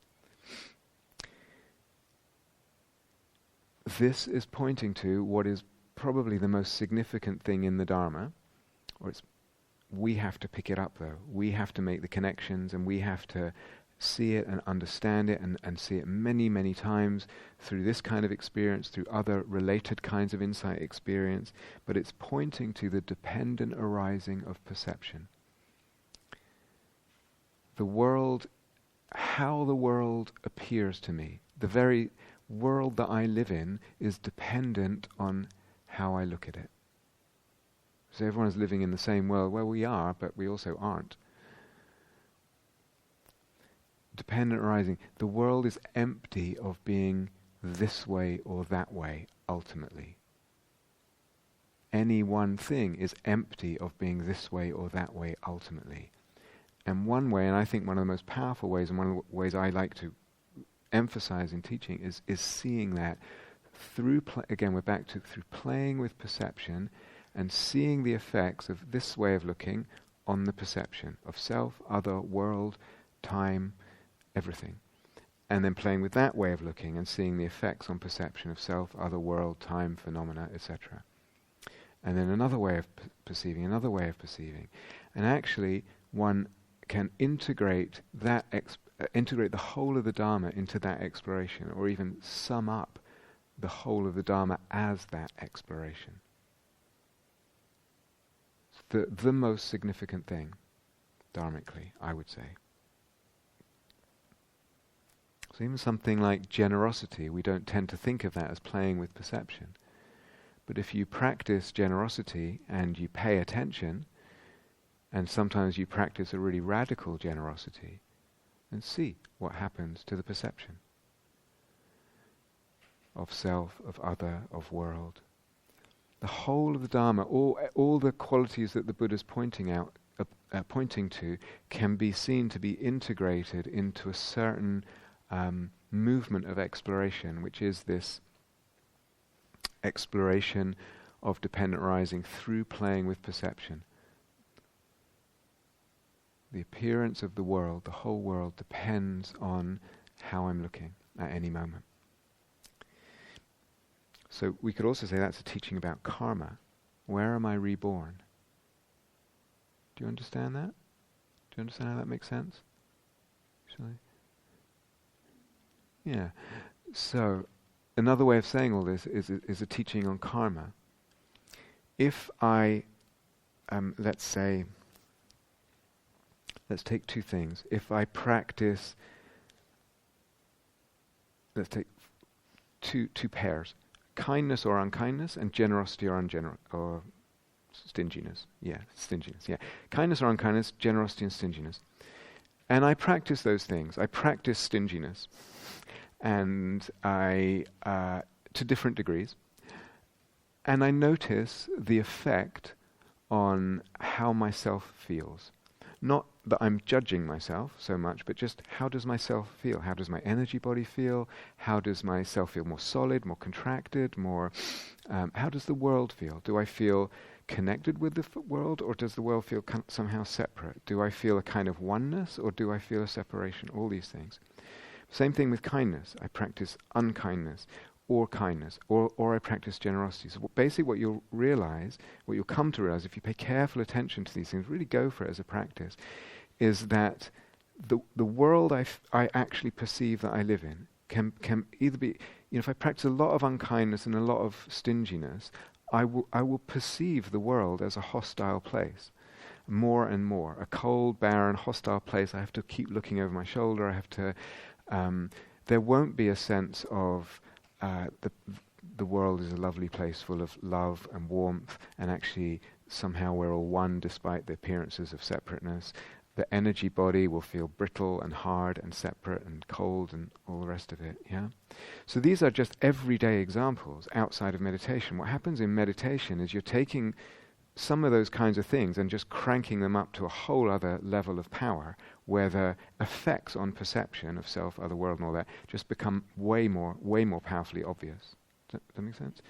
This is pointing to what is probably the most significant thing in the Dharma, we have to pick it up though. We have to make the connections, and we have to see it and understand it and see it many, many times through this kind of experience, through other related kinds of insight experience, but it's pointing to the dependent arising of perception. The world, how the world appears to me, the very world that I live in is dependent on how I look at it. So everyone is living in the same world. Well, we are, but we also aren't. Dependent arising. The world is empty of being this way or that way, ultimately. Any one thing is empty of being this way or that way, ultimately. And one way, and I think one of the most powerful ways, and one of the ways I like to emphasize in teaching, is seeing that through, again we're back to through playing with perception and seeing the effects of this way of looking on the perception of self, other, world, time, everything. And then playing with that way of looking and seeing the effects on perception of self, other, world, time, phenomena, etc. And then another way of perceiving, another way of perceiving. And actually one can integrate that integrate the whole of the Dharma into that exploration, or even sum up the whole of the Dharma as that exploration. The most significant thing, dharmically, I would say. So even something like generosity, we don't tend to think of that as playing with perception. But if you practice generosity and you pay attention, and sometimes you practice a really radical generosity, and see what happens to the perception of self, of other, of world. The whole of the Dharma, all the qualities that the Buddha's pointing to, can be seen to be integrated into a certain movement of exploration, which is this exploration of dependent arising through playing with perception. The appearance of the world, the whole world, depends on how I'm looking at any moment. So we could also say that's a teaching about karma. Where am I reborn? Do you understand that? Do you understand how that makes sense? Actually? Yeah. So, another way of saying all this is a teaching on karma. If I, let's take two things. If I practice, let's take two pairs: kindness or unkindness, and generosity or stinginess. Yeah, stinginess. Yeah, kindness or unkindness, generosity and stinginess. And I practice those things. I practice stinginess, and I to different degrees. And I notice the effect on how myself feels. Not that I'm judging myself so much, but just how does myself feel? How does my energy body feel? How does myself feel more solid, more contracted, more... how does the world feel? Do I feel connected with the world, or does the world feel somehow separate? Do I feel a kind of oneness, or do I feel a separation? All these things. Same thing with kindness. I practice unkindness, or kindness, or I practice generosity. So basically what you'll come to realize, if you pay careful attention to these things, really go for it as a practice, is that the world I actually perceive that I live in can either be, if I practice a lot of unkindness and a lot of stinginess, I will perceive the world as a hostile place, more and more. A cold, barren, hostile place. I have to keep looking over my shoulder. I have to... there won't be a sense of the world is a lovely place full of love and warmth, and actually somehow we're all one despite the appearances of separateness. The energy body will feel brittle and hard and separate and cold and all the rest of it, yeah? So these are just everyday examples outside of meditation. What happens in meditation is you're taking some of those kinds of things and just cranking them up to a whole other level of power, where the effects on perception of self, other world and all that just become way more powerfully obvious. Does that make sense?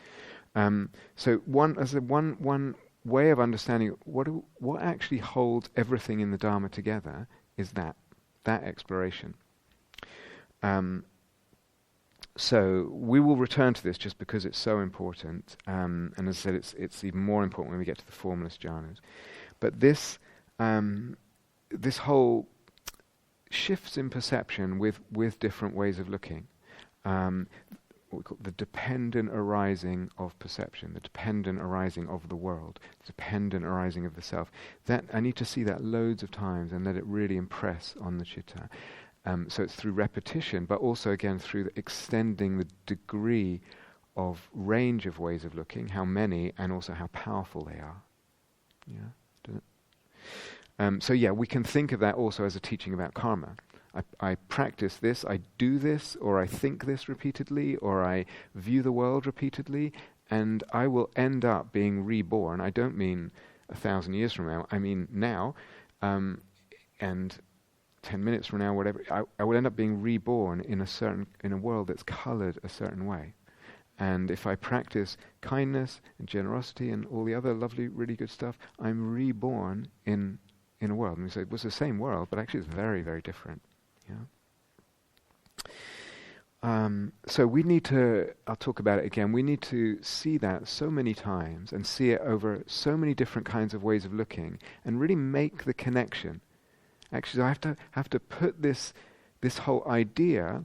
So one way of understanding what actually holds everything in the Dharma together is that exploration. So we will return to this just because it's so important, and as I said, it's even more important when we get to the formless jhanas. But this whole shifts in perception with different ways of looking. What we call the dependent arising of perception, the dependent arising of the world, the dependent arising of the self. That I need to see that loads of times and let it really impress on the citta. So it's through repetition, but also again through extending the degree of range of ways of looking, how many, and also how powerful they are. Yeah. So yeah, we can think of that also as a teaching about karma. I practice this, I do this, or I think this repeatedly, or I view the world repeatedly, and I will end up being reborn. I don't mean 1,000 years from now, I mean now, and 10 minutes from now, whatever. I will end up being reborn in a world that's coloured a certain way. And if I practice kindness and generosity and all the other lovely, really good stuff, I'm reborn in a world. And we say it was the same world, but actually it's very, very different. So we need to, I'll talk about it again, we need to see that so many times and see it over so many different kinds of ways of looking and really make the connection. Actually, I have to put this whole idea,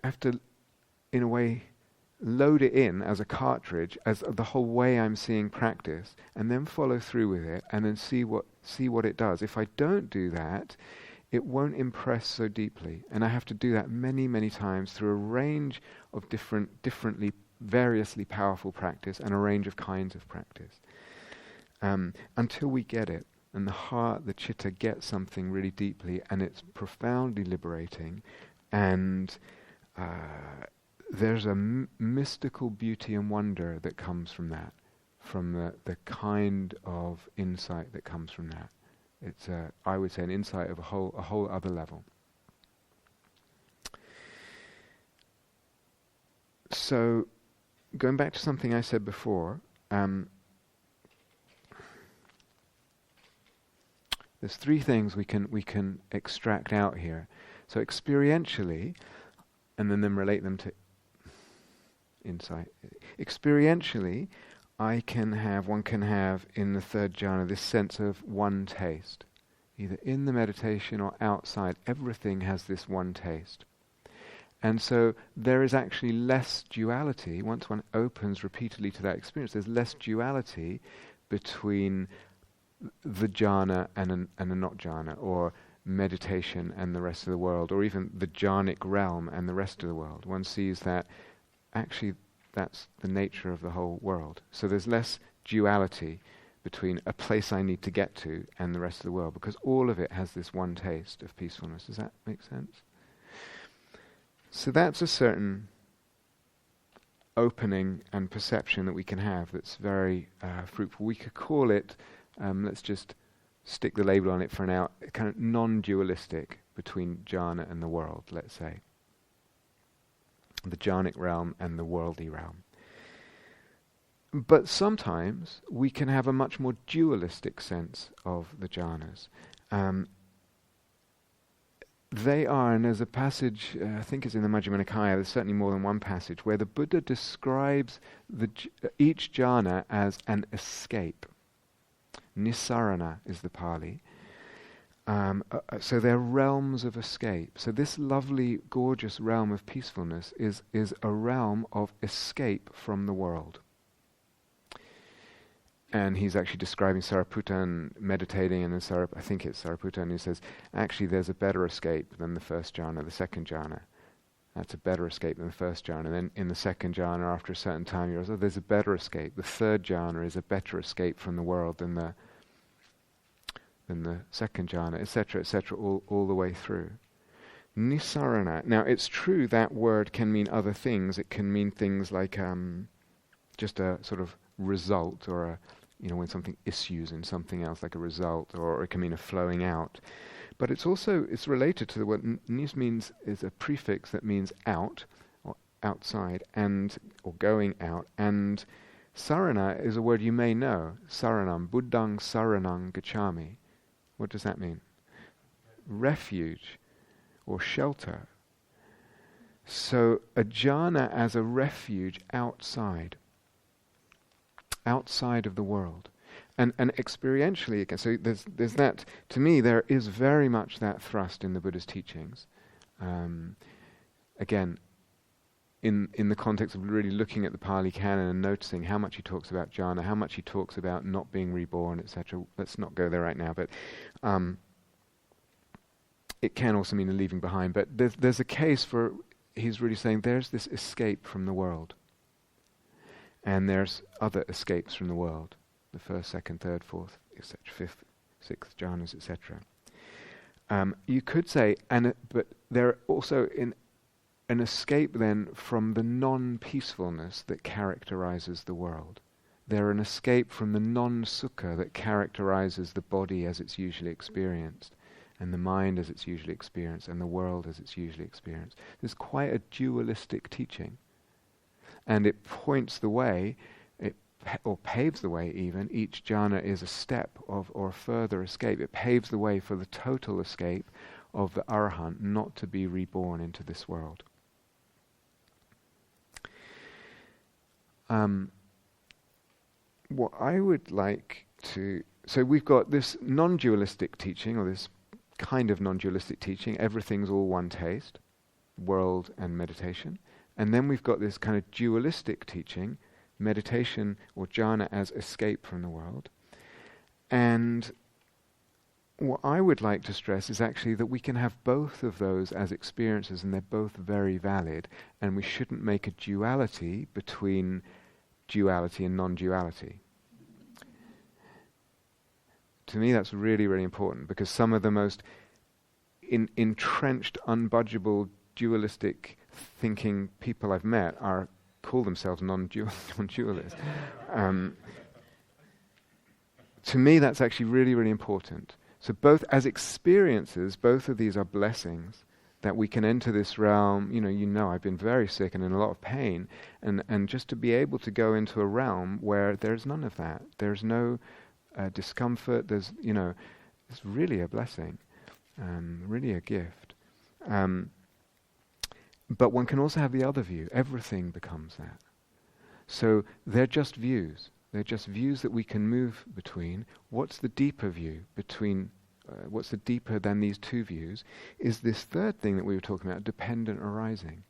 I have to, in a way, load it in as a cartridge, as the whole way I'm seeing practice, and then follow through with it, and then see what it does. If I don't do that, it won't impress so deeply, and I have to do that many, many times through a range of variously powerful practice and a range of kinds of practice, until we get it. And the heart, the citta, gets something really deeply, and it's profoundly liberating, and there's a mystical beauty and wonder that comes from that, from the kind of insight that comes from that. It's, I would say, an insight of a whole other level. So, going back to something I said before, there's three things we can extract out here. So experientially, and then relate them to insight. Experientially, one can have in the third jhana this sense of one taste. Either in the meditation or outside, everything has this one taste. And so there is actually less duality. Once one opens repeatedly to that experience, there's less duality between the jhana and a not jhana, or meditation and the rest of the world, or even the jhanic realm and the rest of the world. One sees that actually that's the nature of the whole world. So there's less duality between a place I need to get to and the rest of the world, because all of it has this one taste of peacefulness. Does that make sense? So that's a certain opening and perception that we can have that's very fruitful. We could call it, let's just stick the label on it for now, kind of non-dualistic between jhana and the world, let's say. The jhanic realm and the worldly realm. But sometimes we can have a much more dualistic sense of the jhanas. They are, and there's a passage, I think it's in the Majjhima Nikaya, there's certainly more than one passage, where the Buddha describes each jhana as an escape. Nissarana is the Pali. So they're realms of escape. So this lovely, gorgeous realm of peacefulness is a realm of escape from the world. And he's actually describing Sariputta and meditating, and then I think it's Sariputta, and he says, actually there's a better escape than the first jhana, the second jhana. That's a better escape than the first jhana. And then in the second jhana, after a certain time, he goes, oh, there's a better escape. The third jhana is a better escape from the world than the second jhana, etc., all the way through. Nissarana. Now, it's true that word can mean other things. It can mean things like just a sort of result, or when something issues in something else, like a result, or it can mean a flowing out. But it's related to the word. Nis is a prefix that means out, or outside, or going out. And sarana is a word you may know. Saranam, buddhang saranang gacchami. What does that mean? Refuge or shelter. So a jhana as a refuge outside of the world. And experientially, again, so there's that, to me, there is very much that thrust in the Buddha's teachings. Again, in the context of really looking at the Pali Canon and noticing how much he talks about jhana, how much he talks about not being reborn, etc. Let's not go there right now, but it can also mean a leaving behind. But there's a case for, he's really saying there's this escape from the world. And there's other escapes from the world. The first, second, third, fourth, etc., fifth, sixth jhanas, etc. You could say, but there also an escape then from the non-peacefulness that characterizes the world. They're an escape from the non-sukha that characterizes the body as it's usually experienced, and the mind as it's usually experienced, and the world as it's usually experienced. There's quite a dualistic teaching. And it points the way, or paves the way even. Each jhana is a step of, or a further escape. It paves the way for the total escape of the arahant not to be reborn into this world. What I would like to... So we've got this non-dualistic teaching, or this kind of non-dualistic teaching. Everything's all one taste, world and meditation. And then we've got this kind of dualistic teaching, meditation or jhana as escape from the world. And what I would like to stress is actually that we can have both of those as experiences, and they're both very valid, and we shouldn't make a duality between duality and non-duality. To me that's really, really important, because some of the most entrenched, unbudgeable, dualistic thinking people I've met call themselves non-dualists. To me that's actually really, really important. So both as experiences, both of these are blessings, that we can enter this realm. I've been very sick and in a lot of pain, and just to be able to go into a realm where there's none of that. There's no discomfort. It's really a blessing, really a gift. But one can also have the other view. Everything becomes that. So they're just views. They're just views that we can move between. What's the deeper view between, what's the deeper than these two views, is this third thing that we were talking about, dependent arising.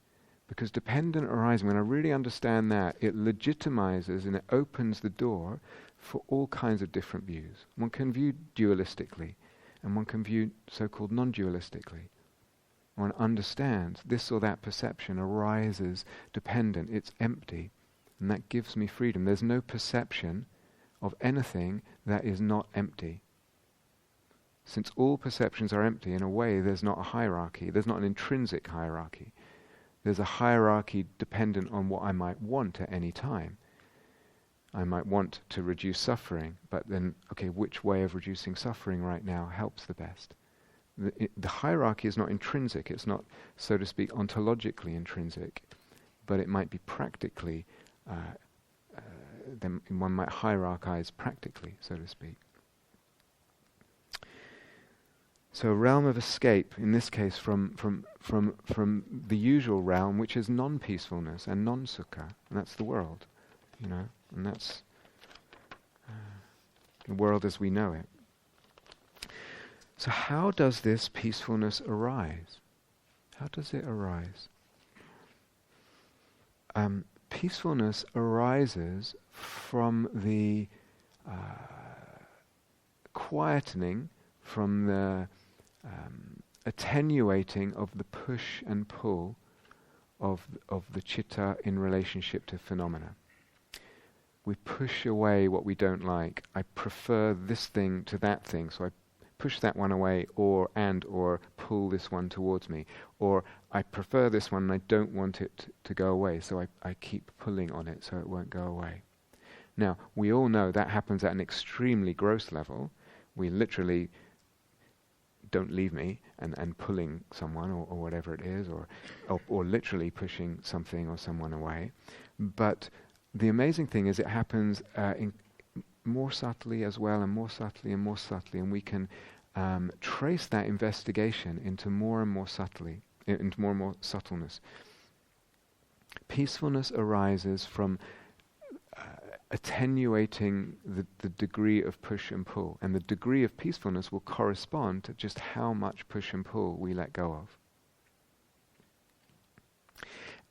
Because dependent arising, when I really understand that, it legitimizes and it opens the door for all kinds of different views. One can view dualistically, and one can view so-called non-dualistically. One understands this or that perception arises dependent, it's empty, and that gives me freedom. There's no perception of anything that is not empty. Since all perceptions are empty, in a way there's not a hierarchy, there's not an intrinsic hierarchy. There's a hierarchy dependent on what I might want at any time. I might want to reduce suffering, but then, okay, which way of reducing suffering right now helps the best? The hierarchy is not intrinsic, it's not, so to speak, ontologically intrinsic, but it might be practically, then one might hierarchize practically, so to speak. So a realm of escape, in this case from the usual realm, which is non-peacefulness and non-sukha, and that's the world, and that's the world as we know it. So how does this peacefulness arise? How does it arise? Peacefulness arises from the quietening, from the attenuating of the push and pull of the citta in relationship to phenomena. We push away what we don't like. I prefer this thing to that thing, so I push that one away, or pull this one towards me. Or I prefer this one and I don't want it to go away, so I keep pulling on it so it won't go away. Now, we all know that happens at an extremely gross level. We literally don't leave me and pulling someone or whatever it is, or literally pushing something or someone away. But the amazing thing is it happens more subtly as well, and more subtly and more subtly, and we can trace that investigation into more and more subtly, into more and more subtleness. Peacefulness arises from attenuating the degree of push and pull, and the degree of peacefulness will correspond to just how much push and pull we let go of.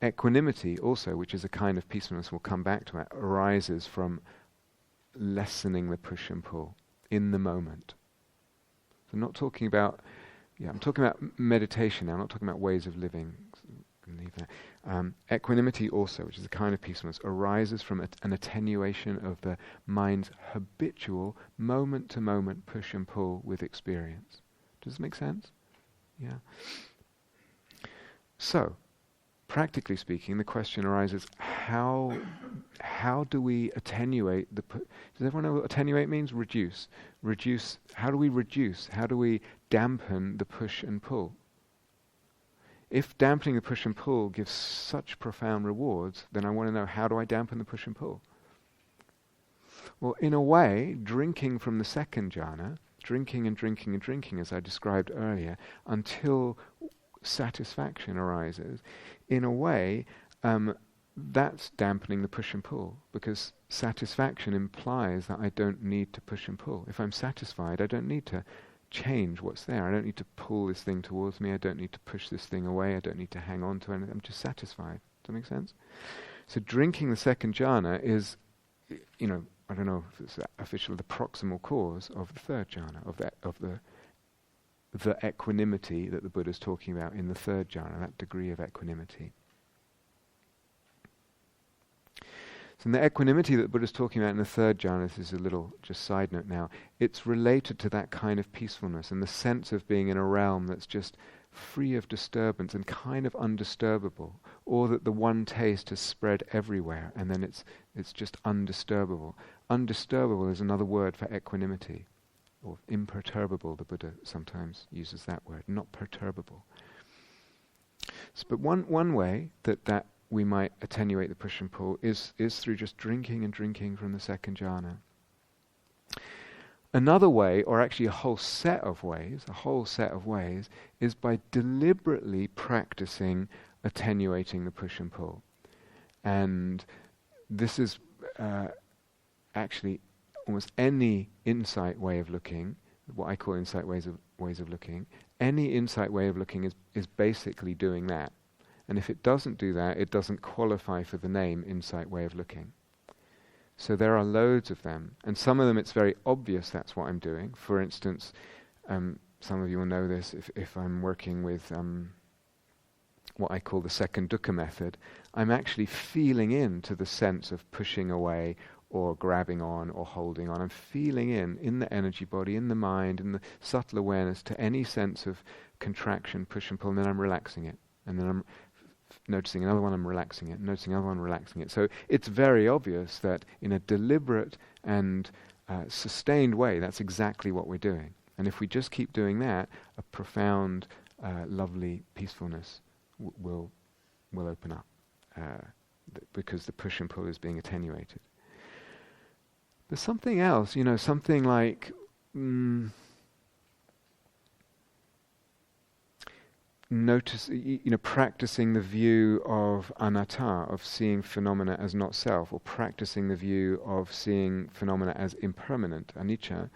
Equanimity also, which is a kind of peacefulness we'll come back to, arises from lessening the push and pull in the moment. So I'm not talking about, I'm talking about meditation now, I'm not talking about ways of living. Leave that. Equanimity also, which is a kind of peacefulness, arises from an attenuation of the mind's habitual moment-to-moment push and pull with experience. Does this make sense? Yeah. So, practically speaking, the question arises: how do we attenuate the? Does everyone know what attenuate means? Reduce. Reduce. How do we reduce? How do we dampen the push and pull? If dampening the push and pull gives such profound rewards, then I want to know, how do I dampen the push and pull? Well, in a way, drinking from the second jhana, drinking and drinking and drinking, as I described earlier, until satisfaction arises, in a way, that's dampening the push and pull, because satisfaction implies that I don't need to push and pull. If I'm satisfied, I don't need to change what's there. I don't need to pull this thing towards me. I don't need to push this thing away. I don't need to hang on to anything. I'm just satisfied. Does that make sense? So drinking the second jhana is, I don't know if it's officially the proximal cause of the third jhana, of the equanimity that the Buddha's talking about in the third jhana, that degree of equanimity. So the equanimity that the Buddha's talking about in the third jhana, this is a little just side note now, it's related to that kind of peacefulness and the sense of being in a realm that's just free of disturbance and kind of undisturbable, or that the one taste has spread everywhere and then it's just undisturbable. Undisturbable is another word for equanimity, or imperturbable. The Buddha sometimes uses that word, not perturbable. But one way that we might attenuate the push and pull is through just drinking and drinking from the second jhana. Another way, or actually a whole set of ways, is by deliberately practicing attenuating the push and pull. And this is actually almost any insight way of looking, what I call insight ways of looking, any insight way of looking is basically doing that. And if it doesn't do that, it doesn't qualify for the name insight way of looking. So there are loads of them, and some of them it's very obvious that's what I'm doing. For instance, some of you will know this, if I'm working with what I call the second dukkha method, I'm actually feeling into the sense of pushing away or grabbing on or holding on. I'm feeling in the energy body, in the mind, in the subtle awareness to any sense of contraction, push and pull, and then I'm relaxing it. And then I'm noticing another one, I'm relaxing it, noticing another one, relaxing it. So it's very obvious that in a deliberate and sustained way, that's exactly what we're doing. And if we just keep doing that, a profound, lovely peacefulness will open up, because the push and pull is being attenuated. There's something else, something like practicing the view of anatta, of seeing phenomena as not self, or practicing the view of seeing phenomena as impermanent, anicca.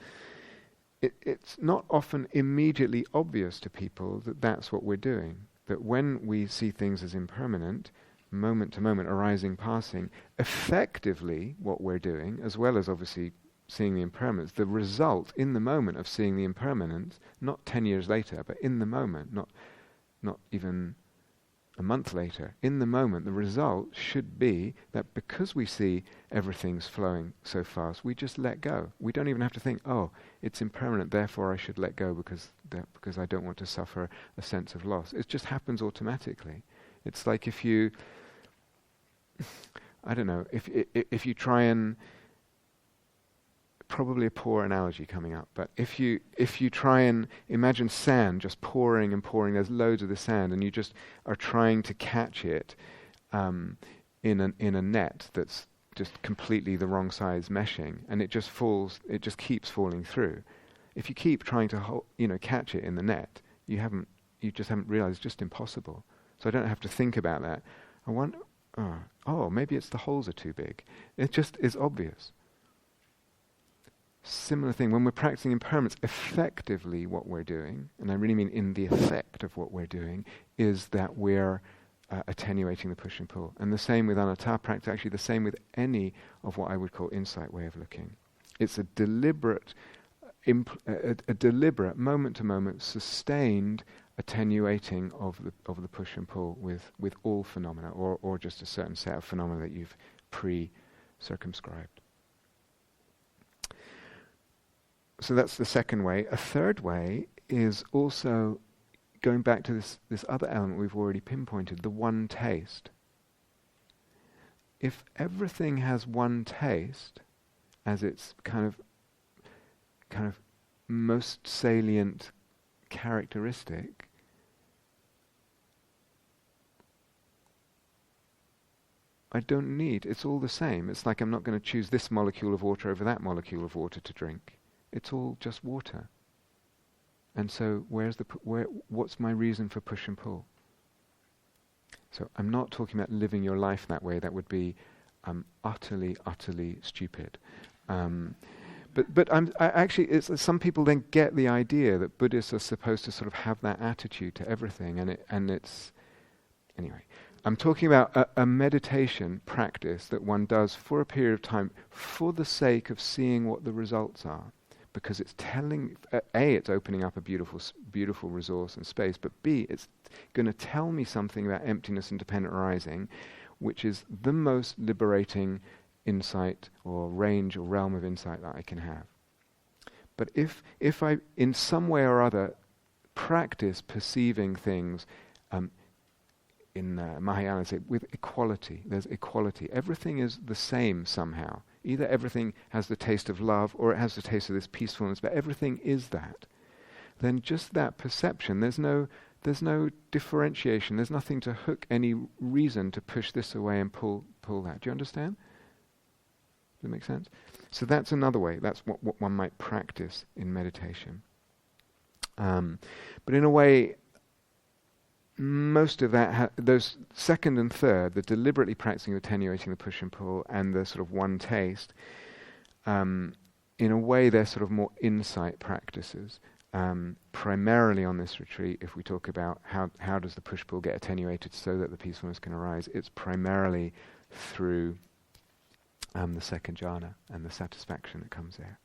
It's not often immediately obvious to people that that's what we're doing. That when we see things as impermanent, moment to moment, arising, passing, effectively what we're doing, as well as obviously seeing the impermanence, the result in the moment of seeing the impermanence, not 10 years later, but in the moment, not even a month later, in the moment, the result should be that because we see everything's flowing so fast, we just let go. We don't even have to think, oh, it's impermanent, therefore I should let go because I don't want to suffer a sense of loss. It just happens automatically. It's like if you, I don't know, if you try and, probably a poor analogy coming up, but if you try and imagine sand just pouring and pouring, there's loads of the sand, and you just are trying to catch it in a net that's just completely the wrong size meshing, and it just falls, it just keeps falling through. If you keep trying to catch it in the net, you just haven't realized it's just impossible. So I don't have to think about that. I wonder, maybe it's the holes are too big. It just is obvious. Similar thing, when we're practicing impermanence, effectively what we're doing, and I really mean in the effect of what we're doing, is that we're attenuating the push and pull. And the same with anatta practice, actually the same with any of what I would call insight way of looking. It's a deliberate, moment to moment, sustained attenuating of the push and pull with all phenomena, or just a certain set of phenomena that you've pre-circumscribed. So that's the second way. A third way is also going back to this other element we've already pinpointed, the one taste. If everything has one taste as its kind of most salient characteristic, I don't need, it's all the same. It's like I'm not going to choose this molecule of water over that molecule of water to drink. It's all just water. And so what's my reason for push and pull? So I'm not talking about living your life that way. That would be utterly stupid. But some people then get the idea that Buddhists are supposed to sort of have that attitude to everything, and it's anyway. I'm talking about a meditation practice that one does for a period of time for the sake of seeing what the results are. Because it's telling, A, it's opening up a beautiful resource and space, but B, it's going to tell me something about emptiness and dependent arising, which is the most liberating insight or range or realm of insight that I can have. But if I, in some way or other, practice perceiving things in Mahayana, say, with equality, there's equality. Everything is the same somehow. Either everything has the taste of love or it has the taste of this peacefulness, but everything is that. Then just that perception, there's no differentiation, there's nothing to hook any reason to push this away and pull that. Do you understand? Does that make sense? So that's another way, that's what one might practice in meditation. But in a way, most of that, those second and third, the deliberately practicing, attenuating the push and pull, and the sort of one taste, In a way, they're sort of more insight practices. Primarily on this retreat, if we talk about how does the push-pull get attenuated so that the peacefulness can arise, it's primarily through the second jhana and the satisfaction that comes there.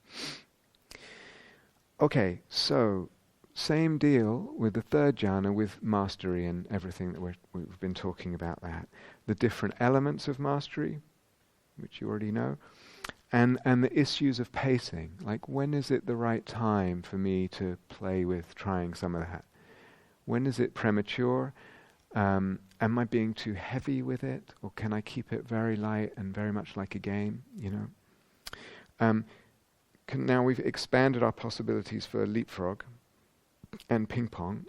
Okay, so same deal with the third jhana, with mastery and everything that we've been talking about that. The different elements of mastery, which you already know, and the issues of pacing. Like, when is it the right time for me to play with trying some of that? When is it premature? Am I being too heavy with it, or can I keep it very light and very much like a game? Now we've expanded our possibilities for leapfrog and ping pong.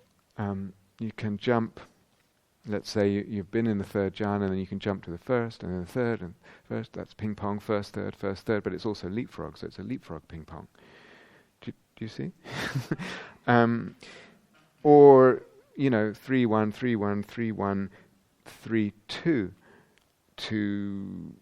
You can jump. Let's say you've been in the third jhana, and then you can jump to the first, and then the third, and first. That's ping pong, first, third, but it's also leapfrog, so it's a leapfrog ping pong. Do you see? Or 3-1, 3-1, 3-1, 3-2 to,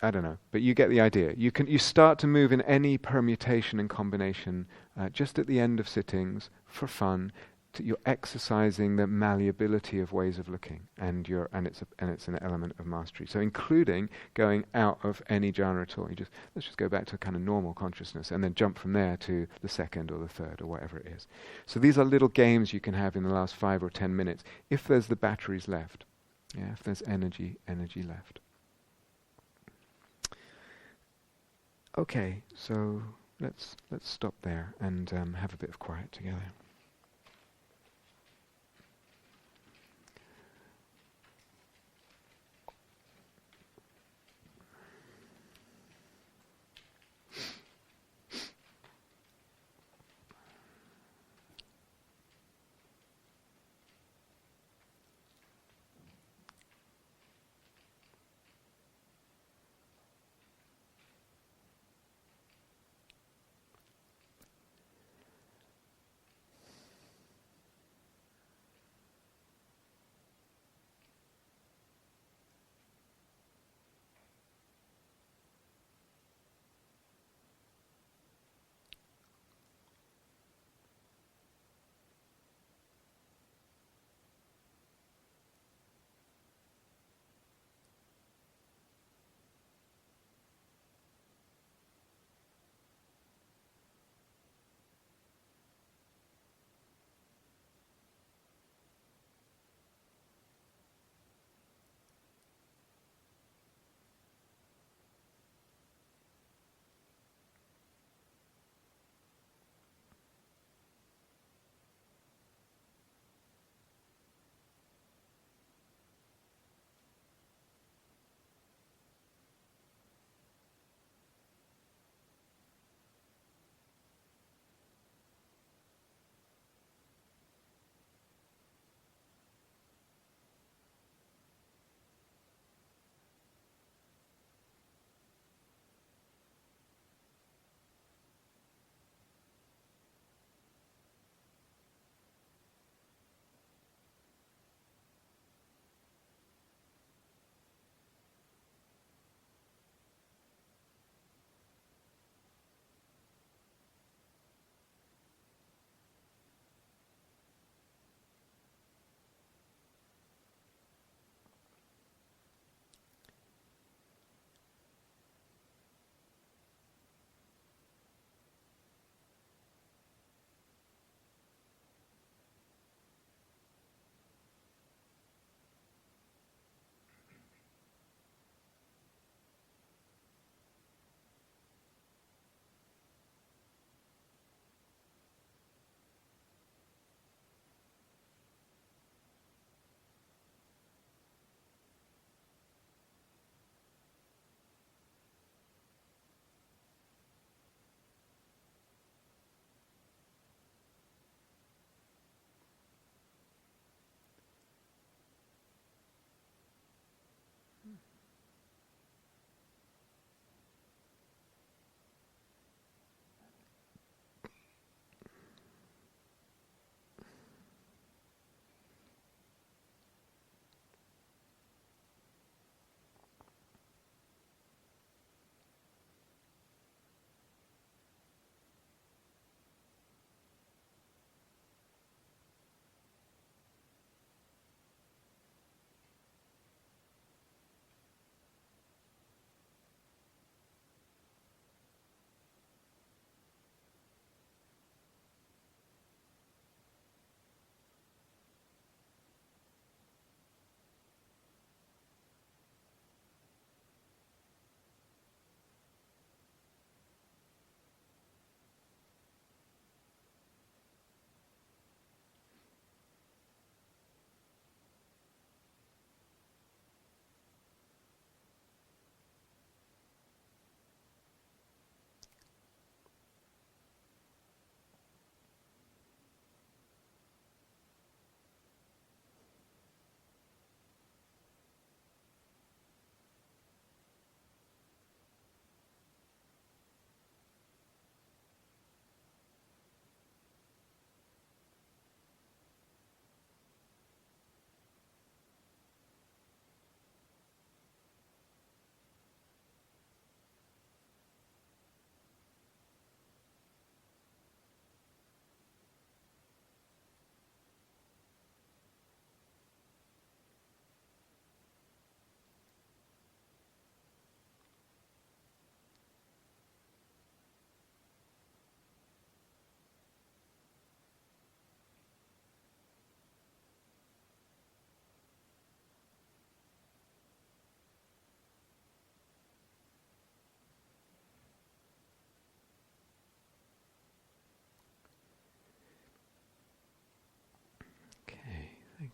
I don't know, but you get the idea. You start to move in any permutation and combination just at the end of sittings for fun. You're exercising the malleability of ways of looking, and it's an element of mastery. So including going out of any jhana at all. Let's just go back to kind of normal consciousness, and then jump from there to the second or the third or whatever it is. So these are little games you can have in the last 5 or 10 minutes, if there's the batteries left. Yeah, if there's energy left. Okay, so let's stop there and have a bit of quiet together.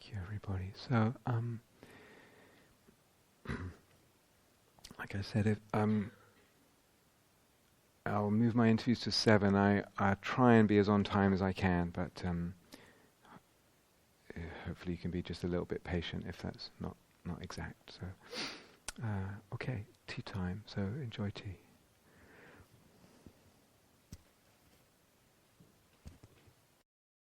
Thank you, everybody. So, like I said, if, I'll move my interviews to 7. I try and be as on time as I can, but hopefully you can be just a little bit patient if that's not exact. So, okay, tea time. So enjoy tea.